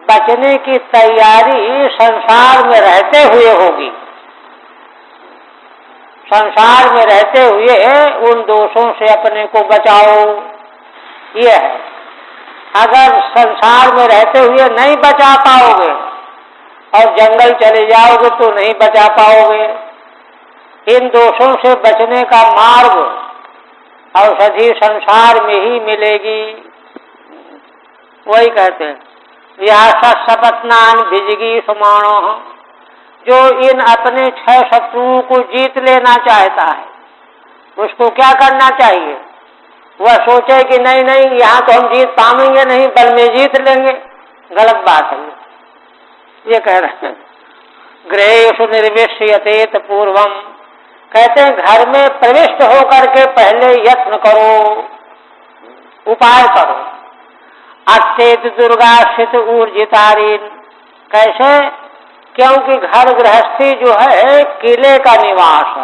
बचने की तैयारी संसार में रहते हुए होगी। संसार में रहते हुए उन दोषों से अपने को बचाओ, ये है। अगर संसार में रहते हुए नहीं बचा पाओगे और जंगल चले जाओगे तो नहीं बचा पाओगे। इन दोषों से बचने का मार्ग औषधि संसार में ही मिलेगी। वही कहते हैं यह षट्सपत्नान भिजगी समाणो, जो इन अपने 6 शत्रुओं को जीत लेना चाहता है, उसको क्या करना चाहिए? वह सोचे कि नहीं नहीं यहाँ तो हम जीत पाएंगे नहीं, बल में जीत लेंगे, गलत बात है। ये कह रहे हैं गृहेषु निर्विष्यतेत पूर्वम, कहते हैं घर में प्रविष्ट होकर के पहले यत्न करो, उपाय करो। अत्येत दुर्गाश्रित ऊर्जितारीन, कैसे? क्योंकि घर गृहस्थी जो है किले का निवास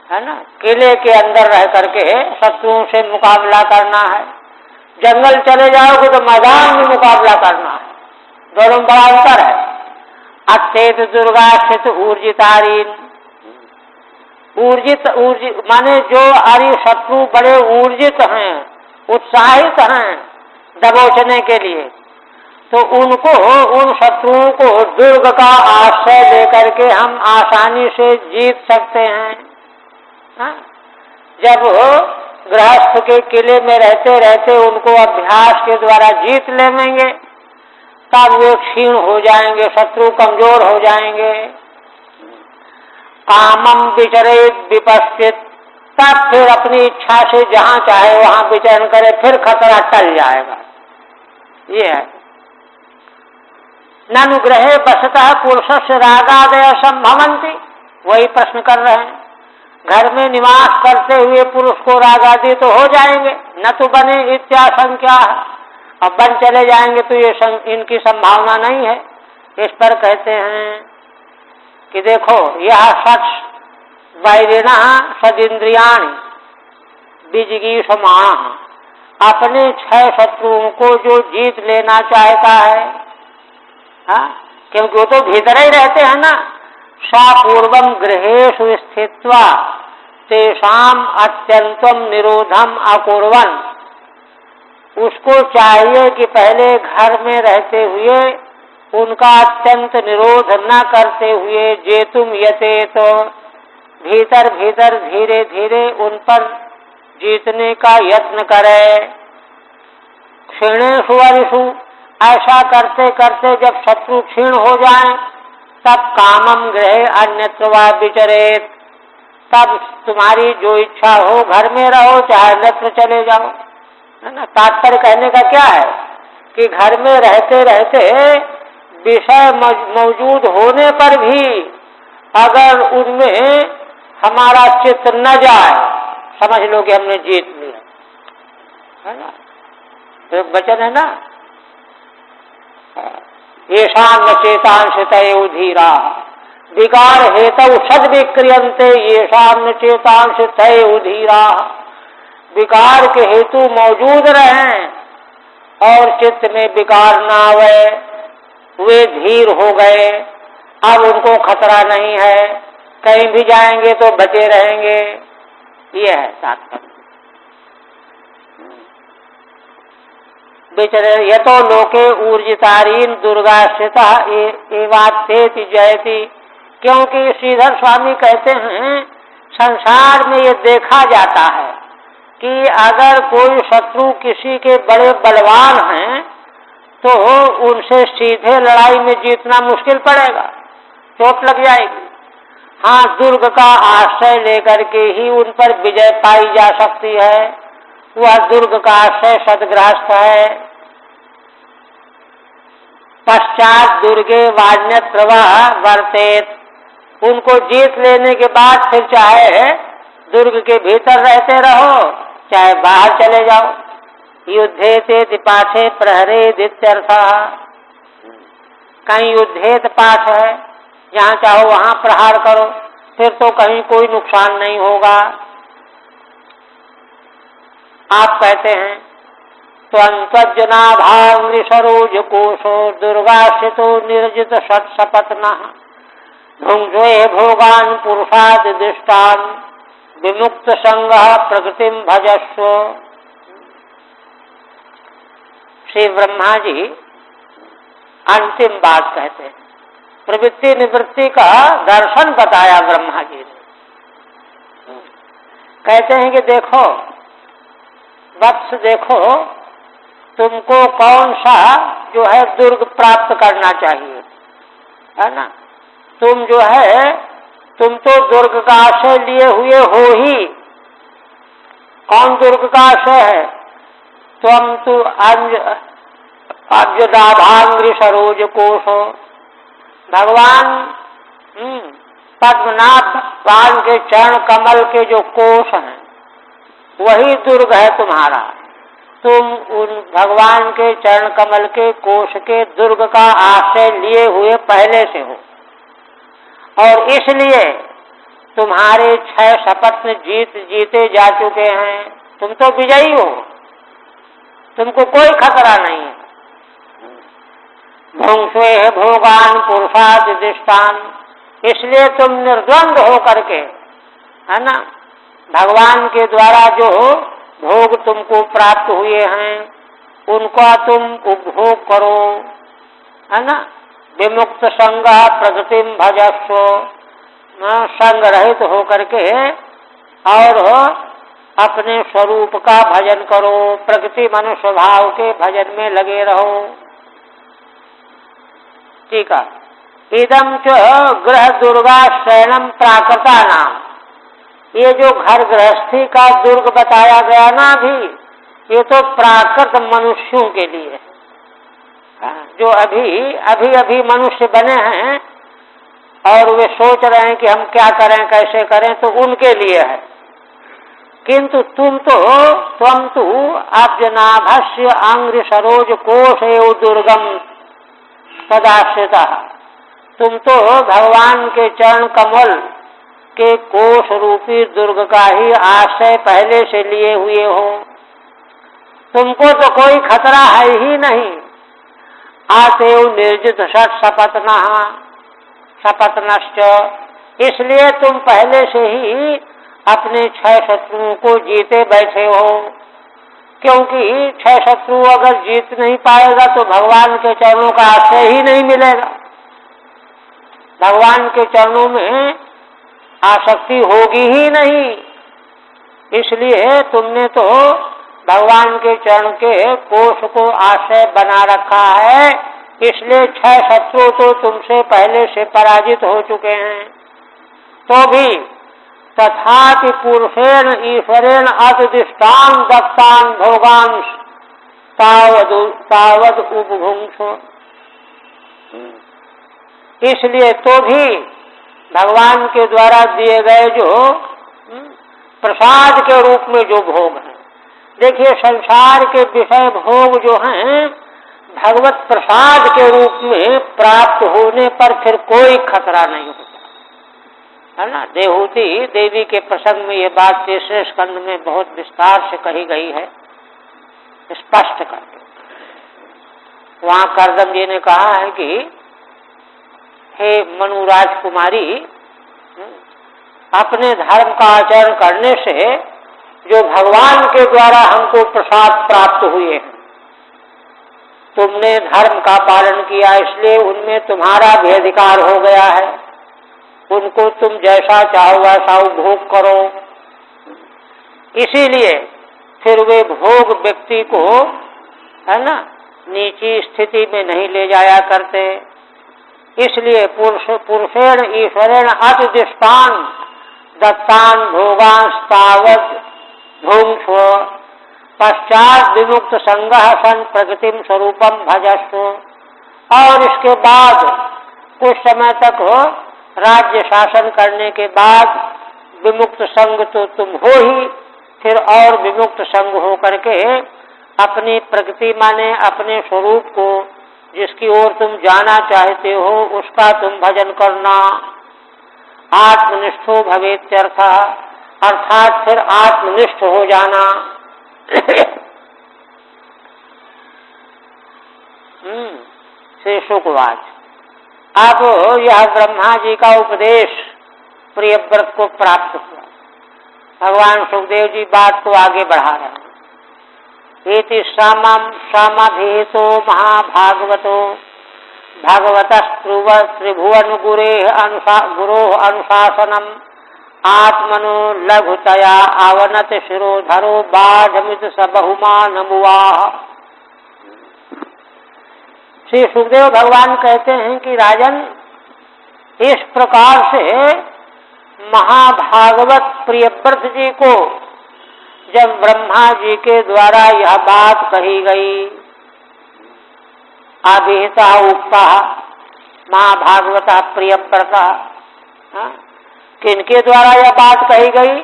है ना। किले के अंदर रह करके शत्रुओं से मुकाबला करना है। जंगल चले जाओगे तो मैदान में मुकाबला करना है, दोनों में बड़ा अंतर है। अत्येत दुर्गाश्रित ऊर्जितारीन, ऊर्जित माने जो आर्य शत्रु बड़े ऊर्जित हैं, उत्साहित हैं दबोचने के लिए, तो उनको, उन शत्रुओं को दुर्ग का आश्रय लेकर के हम आसानी से जीत सकते हैं। हाँ? जब गृहस्थ के किले में रहते रहते उनको अभ्यास के द्वारा जीत लेंगे, तब वे क्षीण हो जाएंगे, शत्रु कमजोर हो जाएंगे। कामम विचरेत विपश्चित, तब फिर अपनी इच्छा से जहां चाहे वहां विचरण करे, फिर खतरा टल जाएगा। ये है ननुग्रहे वसतः पुरुषस्य रागादय संभवन्ति। वही प्रश्न कर रहे हैं, घर में निवास करते हुए पुरुष को रागादि तो हो जाएंगे, न तो बने इत्याशंका, अब बन चले जाएंगे तो ये इनकी संभावना नहीं है। इस पर कहते हैं कि देखो यह शख्स वैरिणा सदिंद्रियाणि विजिगीषमाणः, अपने 6 शत्रुओं को जो जीत लेना चाहता है, हाँ? क्योंकि वो तो भीतर ही रहते हैं ना। सापूर्वम गृहेषु स्थित्वा तेषाम अत्यंतम निरोधम अकुर्वन्, उसको चाहिए कि पहले घर में रहते हुए उनका अत्यंत निरोध न करते हुए जेतुम यते, तो भीतर भीतर धीरे धीरे उन पर जीतने का यत्न करे। क्षीणेषु वरिषु, ऐसा करते करते जब शत्रु क्षीण हो जाएं, तब कामम गृहे अन्यत्र वा विचरेत, तब तुम्हारी जो इच्छा हो घर में रहो चाहे अन्यत्र चले जाओ, है ना। तात्पर्य कहने का क्या है कि घर में रहते रहते विषय मौजूद होने पर भी अगर उनमें हमारा चित्त न जाए, समझ लो कि हमने जीत लिया, है ना। तो वचन है ना, येषां न चेतांश तयो धीरा विकार हेतु सद विक्रियंते येषाम न चेतांश तय उधीरा। विकार के हेतु मौजूद रहें और चित्त में विकार ना आवे, वे धीर हो गए, अब उनको खतरा नहीं है, कहीं भी जाएंगे तो बचे रहेंगे। ये है तात्पर्य। यतो लोके ऊर्जितारीन दुर्गाश्रिता एवात्येति जयति। क्योंकि श्रीधर स्वामी कहते हैं संसार में ये देखा जाता है कि अगर कोई शत्रु किसी के बड़े बलवान हैं तो उनसे सीधे लड़ाई में जीतना मुश्किल पड़ेगा, चोट लग जाएगी। हाँ, दुर्ग का आश्रय लेकर के ही उन पर विजय पाई जा सकती है। वह दुर्ग का आश्रय सदगृहस्थ है। पश्चात दुर्गे वाण्यत्र वर्तेत। उनको जीत लेने के बाद फिर चाहे दुर्ग के भीतर रहते रहो, चाहे बाहर चले जाओ। युद्धेत पाठे प्रहरेद इत्यर्थः। कहीं युद्धेत पाठ है, जहाँ चाहो वहाँ प्रहार करो, फिर तो कहीं कोई नुकसान नहीं होगा। आप कहते हैं त्वंत्वजनाभांग्रिसरोज कोशो दुर्गाश्रितो निर्जित षट्सपत्नः भुंजे भोगान पुरुषाद दृष्टान विमुक्त संगः प्रकृतिम भजस्व। श्री ब्रह्मा जी अंतिम बात कहते हैं, प्रवृत्ति निवृत्ति का दर्शन बताया ब्रह्मा जी ने। कहते हैं कि देखो वत्स, देखो तुमको कौन सा जो है दुर्ग प्राप्त करना चाहिए, है ना। तुम जो है, तुम तो दुर्ग का आश्रय लिए हुए हो ही। कौन दुर्ग का आश्रय है? तुम तो अब्जदाभांग्रि सरोज कोश हो। भगवान पद्मनाभ भगवान के चरण कमल के जो कोश हैं वही दुर्ग है तुम्हारा। तुम उन भगवान के चरण कमल के कोश के दुर्ग का आश्रय लिए हुए पहले से हो, और इसलिए तुम्हारे 6 शपथ जीते जा चुके हैं। तुम तो विजयी हो, तुमको कोई खतरा नहीं है। भुंस्वे भोगान पुरुषाद दृष्टान। इसलिए तुम निर्द्वंद हो करके, है ना, भगवान के द्वारा जो भोग तुमको प्राप्त हुए हैं उनका तुम उपभोग करो, है ना। विमुक्त संग प्रकृतिम भजस्व। संग रहित होकर के और अपने स्वरूप का भजन करो, प्रकृति मनुष्य भाव के भजन में लगे रहो। ठीक है। इदम च गृह दुर्गा शरणम प्राकृता नाम। ये जो घर गृहस्थी का दुर्ग बताया गया ना भी, ये तो प्राकृत मनुष्यों के लिए है, जो अभी मनुष्य बने हैं और वे सोच रहे हैं कि हम क्या करें कैसे करें, तो उनके लिए है। किंतु तुम तो अब्जनाभस्य अंग्रि सरोज कोश एव दुर्गम सदाश्रिता। तुम तो भगवान के चरण कमल के कोश रूपी दुर्ग का ही आश्रय पहले से लिए हुए हो। तुमको तो कोई खतरा है ही नहीं। आते निर्जित सपत्नश्च। इसलिए तुम पहले से ही अपने 6 शत्रुओं को जीते बैठे हो, क्योंकि 6 शत्रु अगर जीत नहीं पाएगा तो भगवान के चरणों का आश्रय ही नहीं मिलेगा। भगवान के चरणों में आसक्ति होगी ही नहीं। इसलिए तुमने तो भगवान के चरण के कोश को आश्रय बना रखा है। इसलिए 6 शत्रु तो तुमसे पहले से पराजित हो चुके हैं। तो भी तथापि पुरुषेण ईश्वरेण अतिदिष्टान दत्तान भोगान तावद उपभुंक्ष। इसलिए तो भी भगवान के द्वारा दिए गए जो प्रसाद के रूप में जो भोग हैं, देखिए संसार के विषय भोग जो हैं भगवत प्रसाद के रूप में प्राप्त होने पर फिर कोई खतरा नहीं होता। है ना। देहूति देवी के प्रसंग में ये बात तीसरे स्कंद में बहुत विस्तार से कही गई है, स्पष्ट करके। वहां करदम जी ने कहा है कि हे मनु राजकुमारी, अपने धर्म का आचरण करने से जो भगवान के द्वारा हमको प्रसाद प्राप्त हुए हैं, तुमने धर्म का पालन किया, इसलिए उनमें तुम्हारा भी अधिकार हो गया है। उनको तुम जैसा चाहो वैसा उपभोग करो। इसीलिए फिर वे भोग व्यक्ति को, है ना, नीची स्थिति में नहीं ले जाया करते। इसलिए पुरुषेण ईश्वरेण अतिदिष्टान दत्तान भोगांस्तावत् भुंक्ष्व पश्चात विमुक्त संगः सन प्रकृतिम स्वरूपम भजस्व। और इसके बाद कुछ समय तक राज्य शासन करने के बाद विमुक्त संग तो तुम हो ही, फिर और विमुक्त संग हो करके अपनी प्रकृति माने अपने स्वरूप को, जिसकी ओर तुम जाना चाहते हो, उसका तुम भजन करना। आत्मनिष्ठो भवेत्यर्थ, अर्थात फिर आत्मनिष्ठ हो जाना। श्री शुकवाच। अब यह ब्रह्मा जी का उपदेश प्रियव्रत को प्राप्त हुआ। भगवान सुखदेव जी बात को आगे बढ़ा रहे हैं। इति समाधीतो महाभागवतो भगवतस्त्रुव त्रिभुवन गुरो अनुशासनम आत्मनो लघुतया आवनत शिरोधरो बाढ़मित सबहुमान मुवाह। श्री सुखदेव भगवान कहते हैं कि राजन, इस प्रकार से महाभागवत प्रियव्रत जी को जब ब्रह्मा जी के द्वारा यह बात कही गई, अभिहिता उक्ता महाभागवता प्रियव्रता, किनके द्वारा यह बात कही गई?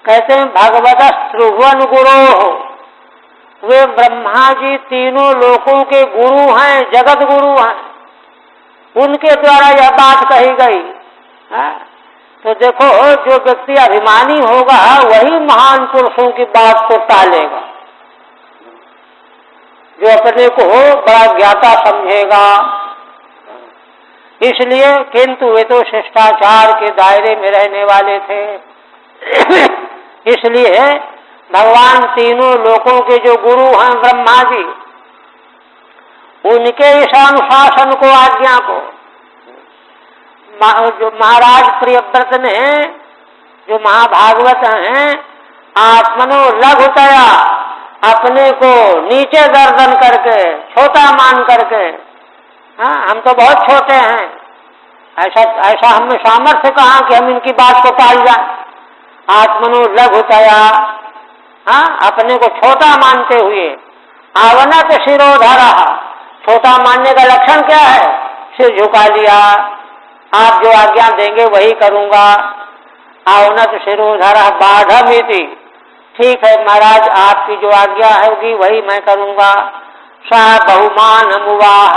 कहते हैं भगवत त्रिभुवन गुरो, वे ब्रह्मा जी तीनों लोकों के गुरु हैं, जगत गुरु हैं, उनके द्वारा यह बात कही गई। तो देखो, जो व्यक्ति अभिमानी होगा वही महान पुरुषों की बात को टालेगा, जो अपने को बड़ा ज्ञाता समझेगा। इसलिए किंतु वे तो शिष्टाचार के दायरे में रहने वाले थे। इसलिए भगवान तीनों लोकों के जो गुरु हैं ब्रह्मा जी, उनके इस अनुशासन को, आज्ञा को, जो महाराज प्रियव्रत ने, जो महाभागवत हैं, आत्मनो लघुतया, अपने को नीचे गर्दन करके, छोटा मान करके, हाँ हम तो बहुत छोटे हैं, ऐसा हमें सामर्थ्य कहाँ कि हम इनकी बात को टाल जाए। आत्मनो लघुतया, हाँ अपने को छोटा मानते हुए, आवनत शिरोधरा, छोटा मानने का लक्षण क्या है? सिर झुका लिया, आप जो आज्ञा देंगे वही करूंगा। आवनत शिरोधरा बाढ़मिति, ठीक है महाराज, आपकी जो आज्ञा होगी वही मैं करूंगा। सा बहुमान मुवाह,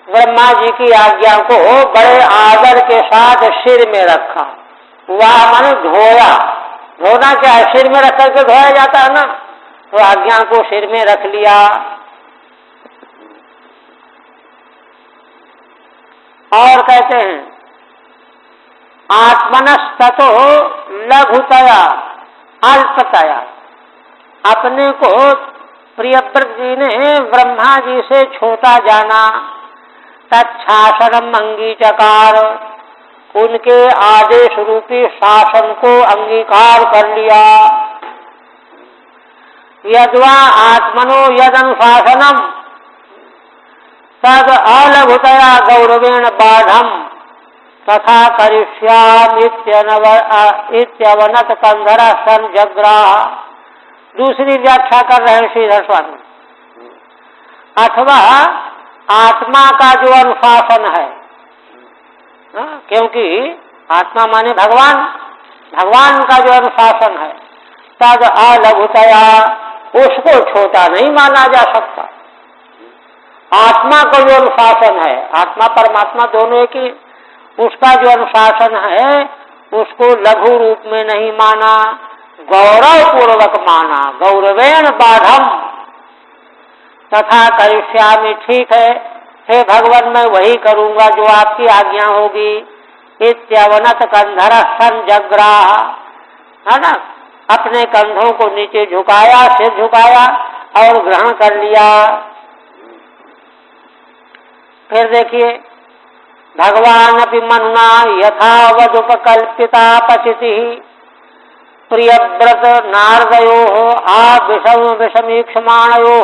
ब्रह्मा जी की आज्ञा को बड़े आदर के साथ सिर में रखा। वाह माने धोया, धोना क्या है? सिर में रख करके धोया जाता है ना, तो आज्ञा को सिर में रख लिया। और कहते हैं आत्मनस्ततो लघुतया अल्पतया, अपने को प्रियव्रत जी ने ब्रह्मा जी से छोटा जाना। तत्शासनम अंगीचकार, उनके आदेश रूपी शासन को अंगीकार कर लिया। यद्वा आत्मनो यद अनुशासनम तद अलघुतया गौरवेण बाढ़म तथा करिष्यामित्यवनत कंधरा सन जग्राह। दूसरी व्याख्या कर रहे हैं श्रीधर स्वामी। अथवा आत्मा का जो अनुशासन है, क्योंकि आत्मा माने भगवान, भगवान का जो अनुशासन है, तद अलघुतया, उसको छोटा नहीं माना जा सकता। आत्मा का जो अनुशासन है, आत्मा परमात्मा दोनों एक ही, उसका जो अनुशासन है उसको लघु रूप में नहीं माना, गौरव पूर्वक माना। गौरवेण बाढ़म तथा करिष्यामि, ठीक है हे भगवान मैं वही करूंगा जो आपकी आज्ञा होगी। इत्यवनत कंधर संजग्राह, है ना, अपने कंधों को नीचे झुकाया, सिर झुकाया और ग्रहण कर लिया। फिर देखिए भगवान अपि मनुना यथावदुपकल्पिता पचिति प्रियव्रत नारदयो आविषम विषमीक्षमाणयो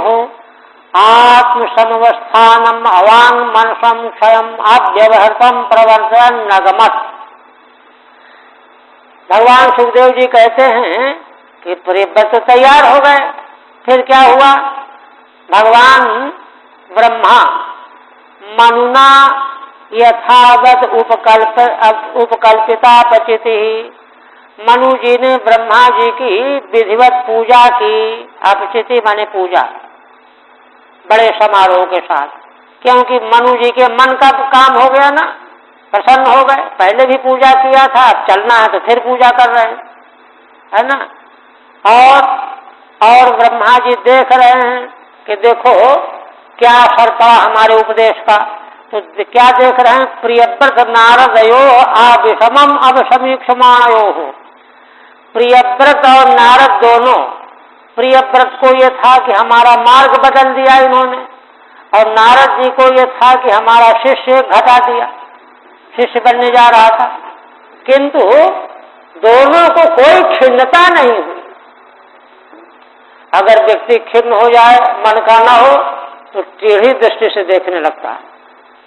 आत्मसमवस्थानम अवांग मनसम क्षयम अव्यवहृतम प्रवर्तन नगमत। भगवान सुखदेव जी कहते हैं कि प्रियव्रत तैयार हो गए। फिर क्या हुआ? भगवान ब्रह्मा मनुना यथावत उपकल्पिता पचिति, मनु जी ने ब्रह्मा जी की विधिवत पूजा की। अपचिति माने पूजा, बड़े समारोह के साथ, क्योंकि मनु जी के मन का काम हो गया ना, प्रसन्न हो गए। पहले भी पूजा किया था, अब चलना है तो फिर पूजा कर रहे हैं, है ना। और ब्रह्मा जी देख रहे हैं कि देखो क्या असर पड़ा हमारे उपदेश का। तो क्या देख रहे हैं? प्रियव्रत नारदयो आविषमम अवसमीक्षमाणयो। प्रियव्रत और नारद दोनों, प्रियव्रत को ये था कि हमारा मार्ग बदल दिया इन्होंने, और नारद जी को ये था कि हमारा शिष्य घटा दिया, शिष्य बनने जा रहा था। किंतु दोनों को कोई खिन्नता नहीं हुई। अगर व्यक्ति खिन्न हो जाए, मन का ना हो, तो टेढ़ी दृष्टि से देखने लगता है।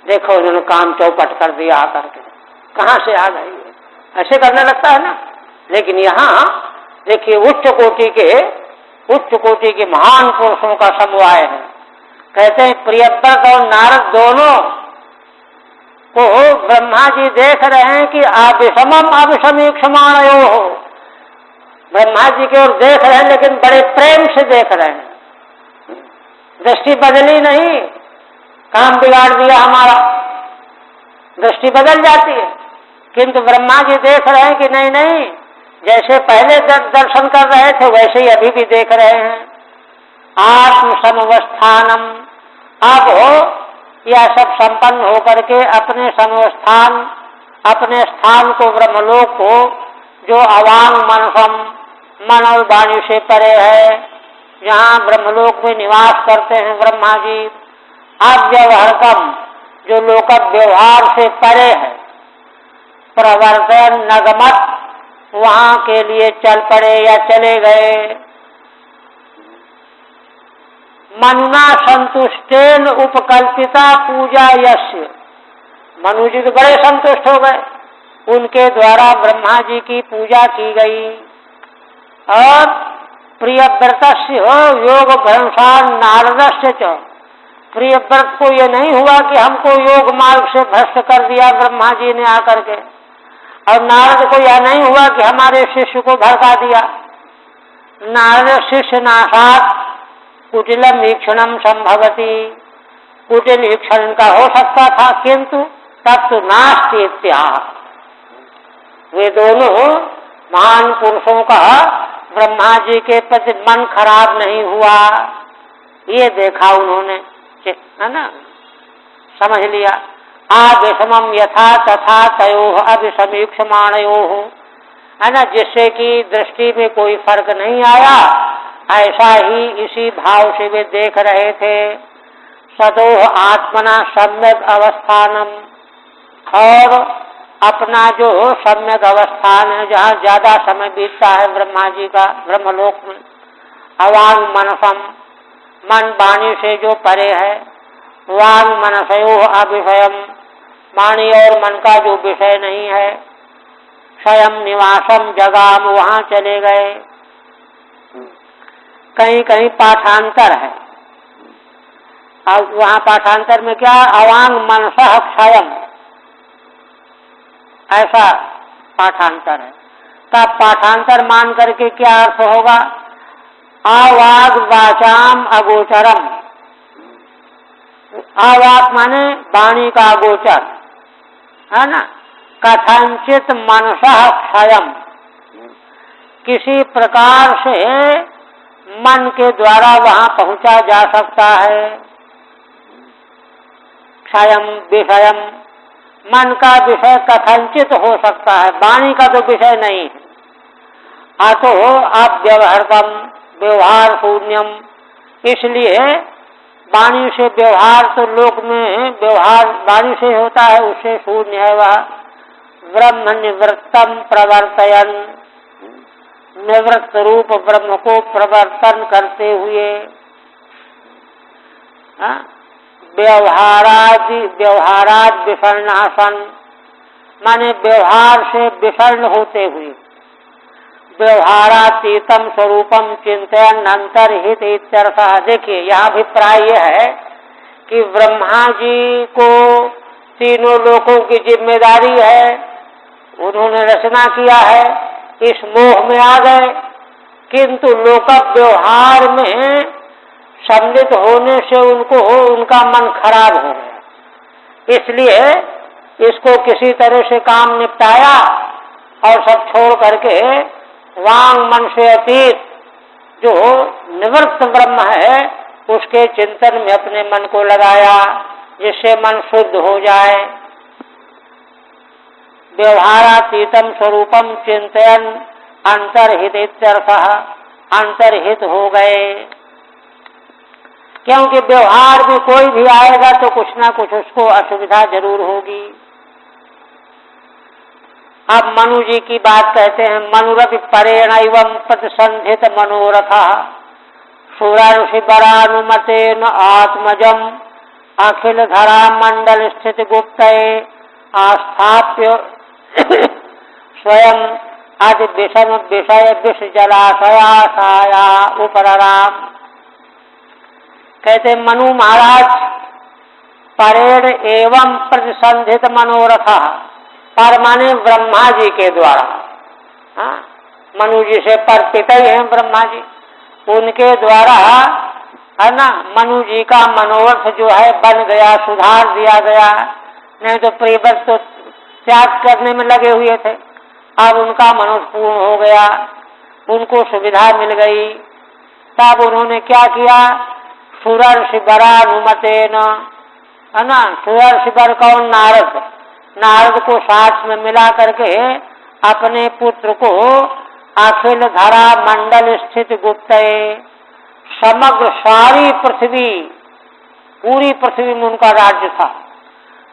देखो इन्होंने काम चौपट कर दिया, आकर के कहां से आ गई, ऐसे करने लगता है ना। लेकिन यहाँ देखिए उच्च कोटि के महान पुरुषों का समूह है। कहते हैं प्रियव्रत और नारद दोनों को ब्रह्मा जी देख रहे हैं कि आविषमम अविषमीक्षमाणयो हो। ब्रह्मा जी की ओर देख रहे हैं, लेकिन बड़े प्रेम से देख रहे हैं, दृष्टि बदली नहीं। काम बिगाड़ दिया हमारा, दृष्टि बदल जाती है। किंतु ब्रह्मा जी देख रहे हैं कि नहीं नहीं, जैसे पहले दर्शन कर रहे थे वैसे ही अभी भी देख रहे हैं। आत्म समवस्थानम, अब यह सब संपन्न होकर के अपने समवस्थान, अपने स्थान को, ब्रह्मलोक को, जो अवांग मनसम, मन और वाणी से परे है, जहाँ ब्रह्मलोक में निवास करते हैं ब्रह्मा जी। अव्यवहृतम, जो लोक व्यवहार से परे है। प्रवर्तन नगमत, वहां के लिए चल पड़े या चले गए। मनुना संतुष्टेन उपकल्पिता पूजा यस्य, मनु जी तो बड़े संतुष्ट हो गए, उनके द्वारा ब्रह्मा जी की पूजा की गई। और प्रियव्रतस्य योग भ्रंशान नारदस्य च, प्रियव्रत को ये नहीं हुआ कि हमको योग मार्ग से भ्रष्ट कर दिया ब्रह्मा जी ने आकर के, और नारद को यह नहीं हुआ कि हमारे शिष्य को भड़का दिया। नारद शिष्य नाशात कुटिलम ईक्षणम संभवती, कुटिल ईक्षण का हो सकता था, किंतु तब तो नास्ति इत्याह। वे दोनों महान पुरुषों का ब्रह्मा जी के प्रति मन खराब नहीं हुआ, ये देखा उन्होंने, है ना, समझ लिया। आविषमम यथा तथा तयोः अभिसमीक्षमाणयोः, है ना, जिससे कि दृष्टि में कोई फर्क नहीं आया, ऐसा ही इसी भाव से वे देख रहे थे। सदोह आत्मना सम्यक अवस्थानम, और अपना जो सम्यक अवस्थान है, जहाँ ज्यादा समय बीतता है ब्रह्मा जी का ब्रह्मलोक में। अवांग मनसम, मन वाणी से जो परे है। वांग मनसयो अविषयम, वाणी और मन का जो विषय नहीं है। स्वयं निवासम जगाम, वहां चले गए। कहीं कहीं पाठांतर है, अब वहां पाठांतर में क्या, अवांग मनसः क्षयम, ऐसा पाठांतर है। तब पाठांतर मान करके क्या अर्थ होगा? आवाग वाचाम अगोचरम, आवाक माने वाणी का अगोचर, है ना, कथंचित मनसः क्षयम, किसी प्रकार से मन के द्वारा वहां पहुंचा जा सकता है। क्षयम विषयम, मन का विषय कथंचित हो सकता है, वाणी का तो विषय नहीं है। अतो अव्यवहारम, व्यवहार शून्यम, इसलिए वाणी से व्यवहार तो लोक में व्यवहार वाणी से होता है, उससे शून्य है वह। ब्रह्म निवृत्तम प्रवर्तयन, निवृत्त रूप ब्रह्म को प्रवर्तन करते हुए, व्यवहाराद विषण्ण सन, माने व्यवहार से विषण्ण होते हुए, व्यवहारातीतम स्वरूपम चिंतन अंतर्हित इत्यर्थः। देखिए यहाँ अभिप्राय यह है कि ब्रह्मा जी को तीनों लोकों की जिम्मेदारी है, उन्होंने रचना किया है, इस मोह में आ गए, किंतु लोक व्यवहार में सम्मिलित होने से उनका मन खराब हो गया, इसलिए इसको किसी तरह से काम निपटाया और सब छोड़ करके वांग मन से अतीत जो निवृत्त ब्रह्म है उसके चिंतन में अपने मन को लगाया, जिससे मन शुद्ध हो जाए। व्यवहारातीतम स्वरूपम चिंतन अंतर्हित इत्यर्थः, अंतर्हित हो गए, क्योंकि व्यवहार में कोई भी आएगा तो कुछ ना कुछ उसको असुविधा जरूर होगी। अब मनु जी की बात कहते हैं। मनुरपि परेण एवं प्रतिसंधित मनोरथ सुरांशि बरानुमतेन आत्मजम अखिल धरा मंडल स्थित गुप्तये आस्थाप्य स्वयं अति विषम विषय विष जलाशयासाया उपराम। कहते मनु महाराज परेण एवं प्रतिसंधित मनोरथ, पर माने ब्रह्मा जी के द्वारा, मनु जी से पर पिता ही हैं ब्रह्मा जी, उनके द्वारा है ना मनु जी का मनोरथ जो है बन गया, सुधार दिया गया। नहीं तो प्रियव्रत तो त्याग करने में लगे हुए थे, अब उनका मनोरथ पूर्ण हो गया, उनको सुविधा मिल गई। तब उन्होंने क्या किया, सुरर्षि बरानुमतेन, है ना, सुरर्षि बर कौन, नारद, नारद को साथ में मिला करके अपने पुत्र को अखिल धरा मंडल स्थित गुप्तये, समग्र सारी पृथ्वी, पूरी पृथ्वी में उनका राज्य था,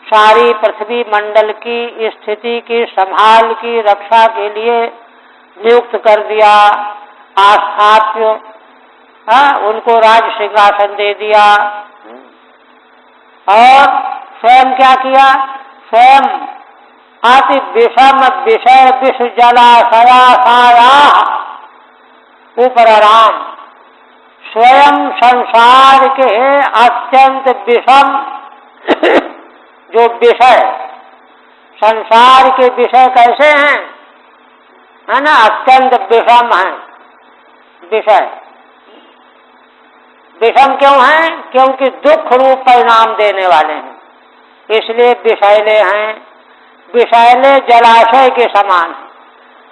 सारी पृथ्वी मंडल की स्थिति की संभाल की रक्षा के लिए नियुक्त कर दिया। आस्थाप्य, उनको राज सिंहासन दे दिया। और स्वयं क्या किया, स्वयं अति विषम विषय विष जलाशयासाया उपराम, स्वयं संसार के अत्यंत विषम जो विषय, संसार के विषय कैसे हैं, है ना, अत्यंत विषम है विषय। विषम क्यों हैं, क्योंकि दुख रूप परिणाम देने वाले हैं, इसलिए विषैले हैं। विषैले जलाशय के समान,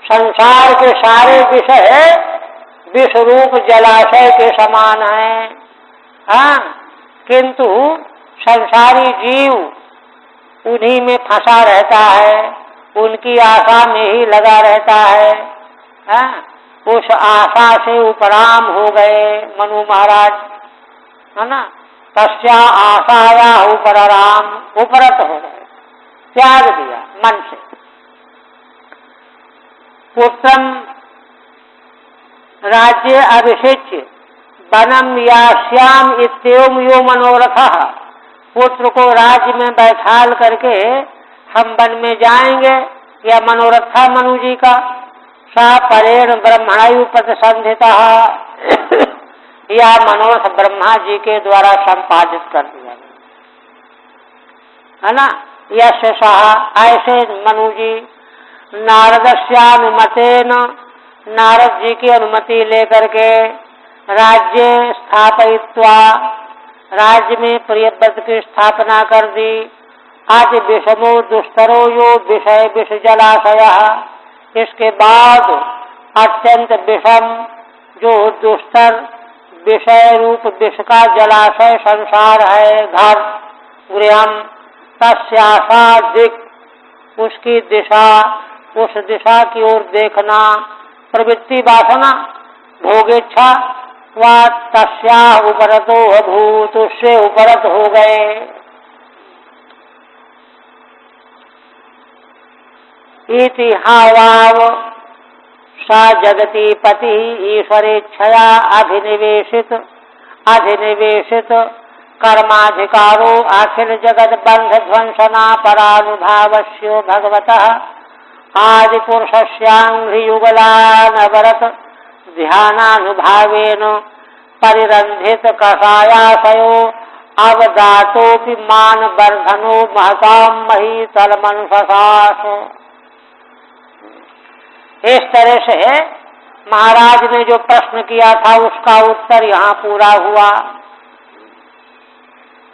संसार के सारे विषय विषरूप जलाशय के समान हैं। किंतु संसारी जीव उन्हीं में फंसा रहता है, उनकी आशा में ही लगा रहता है। उस आशा से उपराम हो गए मनु महाराज, है ना, तस्या आशाया उपराम, उपरत हो गए, त्याग दिया मन से। पुत्रम राज्य अभिषेच्य वनम यास्याम इत्येवं यो मनोरथ, पुत्र को राज्य में बैठाल करके हम वन में जाएंगे, यह मनोरथ था मनु जी का। सा परेण ब्रह्मणायु प्रतिसंधिता, यह मनोरथ ब्रह्मा जी के द्वारा संपादित कर दिया, है ना। यश सहा, ऐसे मनु जी नारदस्यानुमतेन, नारद जी की अनुमति लेकर के राज्य स्थापयित्वा, राज्य में प्रियव्रत की स्थापना कर दी। अति विषमो दुस्तरो यो विषय विष जलाशय। इसके बाद अत्यंत विषम जो दुस्तर विषय रूप विष का जलाशय संसार है, घर गृहम, तस्याशा दिक्, उसकी दिशा, उस दिशा की ओर देखना, प्रवृत्ति वासना भोगेच्छा व तस्या उपरतो अभूत, उससे उपरत हो गए। इति हावाव सा जगति पति ईश्वरेच्छया अधिनिवेशित कर्माधिकारो अखिल जगत बंध ध्वंसना परानुभावस्यो भगवतः आदि पुरुषस्यांघ्रियुगलानवरत ध्यानानुभावेन परिरंधित कषायाशयो अवदातोपि मान वर्धनो महताम महीतल मनुषसास। इस तरह से महाराज ने जो प्रश्न किया था उसका उत्तर यहाँ पूरा हुआ।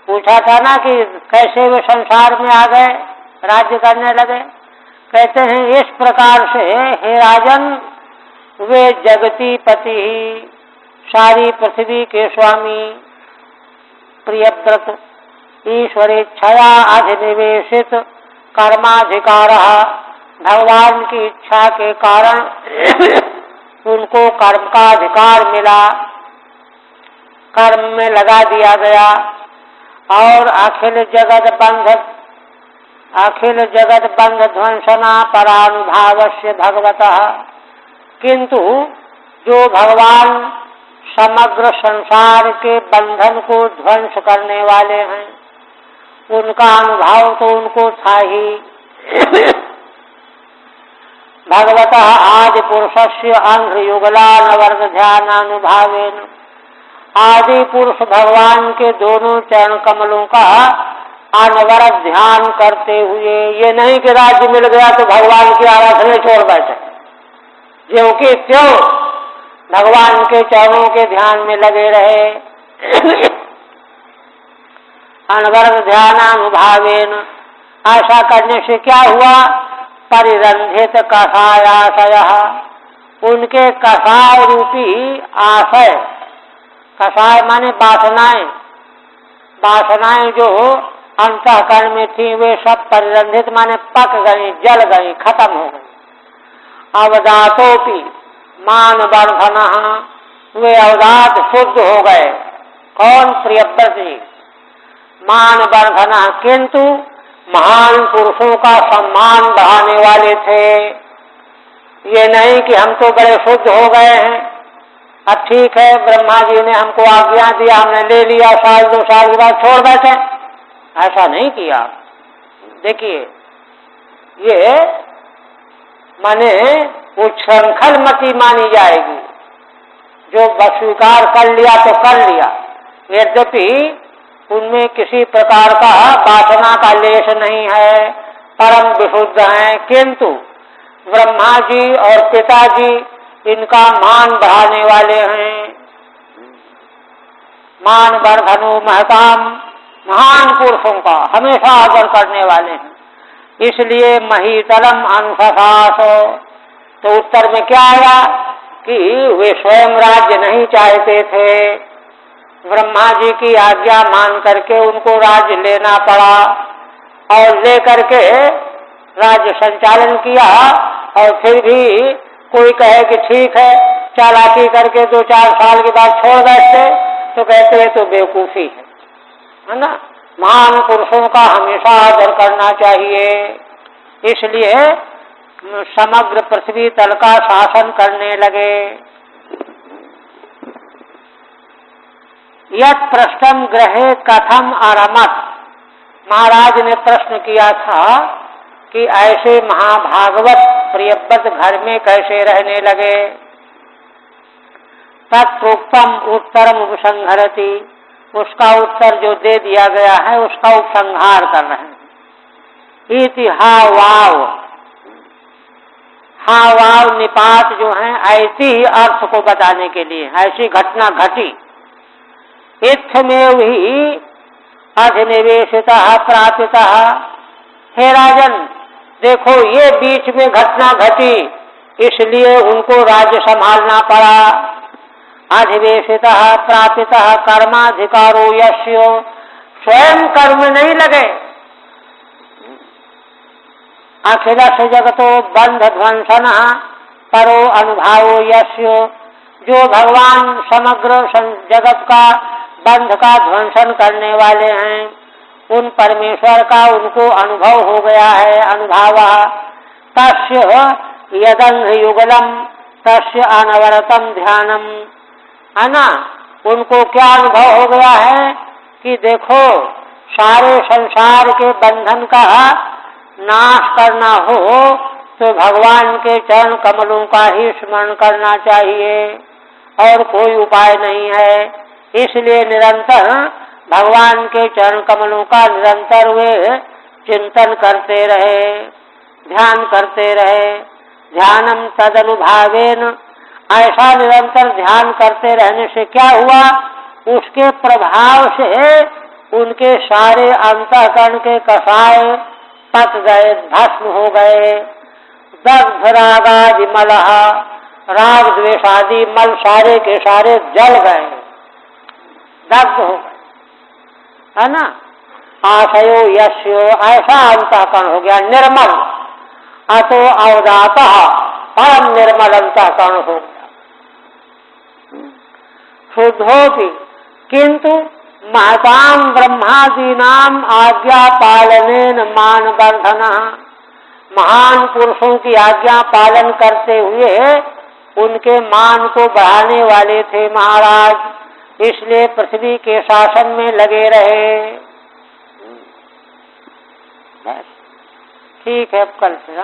पूछा था ना कि कैसे वे संसार में आ गए, राज्य करने लगे। कहते हैं इस प्रकार से हे राजन, वे जगती पति ही, सारी पृथ्वी के स्वामी, प्रियव्रत, ईश्वरेच्छया अधिनिवेशित कर्माधिकार, भगवान की इच्छा के कारण उनको कर्म का अधिकार मिला, कर्म में लगा दिया गया। और अखिल जगत बंध ध्वंसना परानुभावस्य भगवतः, किंतु जो भगवान समग्र संसार के बंधन को ध्वंस करने वाले हैं, उनका अनुभव तो उनको था ही। भगवतः आदि पुरुषस्य अंघ्रियुगलानवर्त ध्यानानुभावेन, आदि पुरुष भगवान के दोनों चरण कमलों का अनवरत ध्यान करते हुए, ये नहीं कि राज्य मिल गया तो भगवान की आराधना छोड़ बैठे, ज्यों कि त्यों भगवान के चरणों के ध्यान में लगे रहे। अनवरत ध्यानानुभावेन, ऐसा करने से क्या हुआ? परिरंधित कषायाशय, उनके कषाय रूपी आशय, कषाय माने वासनाएं, वासनाएं जो अंतःकरण में थी वे सब परिरंधित माने पक गई, जल गई, खत्म हो गई। अवदातोपि मान वर्धन, वे अवदात शुद्ध हो गए। कौन? प्रियव्रत जी। मान वर्धन, किंतु महान पुरुषों का सम्मान बढ़ाने वाले थे। ये नहीं कि हम तो बड़े शुद्ध हो गए हैं, अब ठीक है ब्रह्मा जी ने हमको आज्ञा दिया, हमने ले लिया, साल 2 साल के बाद छोड़ बैठे, ऐसा नहीं किया। देखिए ये माने उच्छृंखल मति मानी जाएगी, जो स्वीकार कर लिया तो कर लिया, यद्यपि उनमें किसी प्रकार का वासना का लेश नहीं है, परम विशुद्ध हैं, किंतु ब्रह्मा जी और पिताजी इनका मान बढ़ाने वाले हैं। मान वर्धनो महताम, महान पुरुषों का हमेशा आदर करने वाले हैं, इसलिए महीतलम अनुशास। तो उत्तर में क्या आया कि वे स्वयं राज्य नहीं चाहते थे, ब्रह्मा जी की आज्ञा मान करके उनको राज्य लेना पड़ा, और लेकर के राज्य संचालन किया। और फिर भी कोई कहे कि ठीक है, चालाकी करके 2-4 साल के बाद छोड़ बैठते, तो कहते हैं तो बेवकूफी है ना। महान पुरुषों का हमेशा आदर करना चाहिए, इसलिए समग्र पृथ्वी तल का शासन करने लगे। यत् प्रश्नम ग्रहे कथम आरमत, महाराज ने प्रश्न किया था कि ऐसे महाभागवत प्रियव्रत घर में कैसे रहने लगे। तत्प्रोक्तम उत्तरम उपसंहरति, उसका उत्तर जो दे दिया गया है उसका उपसंहार कर रहे हैं। इति हावाव, हावाव निपात जो है ऐसी ही अर्थ को बताने के लिए, ऐसी घटना घटी। इत्थमेव ही अधिनिवेशितः प्रापितः, हे राजन, देखो ये बीच में घटना घटी, इसलिए उनको राज्य संभालना पड़ा। अधिवेशितः प्रापितः कर्माधिकारो यस्य, स्वयं कर्म नहीं लगे। अखिलस्य जगतो बंध ध्वंसनः परो अनुभावो यस्य, जो भगवान समग्र जगत का बंध का ध्वंसन करने वाले हैं, उन परमेश्वर का उनको अनुभव हो गया है। अनुभाव तस्य यदंघ युगलम तस्य अनवरतम ध्यानम, है ना। उनको क्या अनुभव हो गया है कि देखो, सारे संसार के बंधन का नाश करना हो तो भगवान के चरण कमलों का ही स्मरण करना चाहिए, और कोई उपाय नहीं है। इसलिए निरंतर भगवान के चरण कमलों का निरंतर वे चिंतन करते रहे, ध्यान करते रहे। ध्यानम तदनुभावेन, ऐसा निरंतर ध्यान करते रहने से क्या हुआ, उसके प्रभाव से उनके सारे अंतःकरण के कषाय पक गए, भस्म हो गए। दग्ध रागादि मलः, राग द्वेषादि मल सारे के सारे जल गए, दग्ध हो गए, है ना। आशयो यस्यो, ऐसा अंतःकरण हो गया निर्मल। अतो अवदातः, परम निर्मल अंतःकरण हो गया। शुद्धोपि किंतु महतां ब्रह्मादीनाम आज्ञा पालनेन मान वर्धनः, महान पुरुषों की आज्ञा पालन करते हुए उनके मान को बढ़ाने वाले थे महाराज, इसलिए पृथ्वी के शासन में लगे रहे। बस ठीक है, कल फिर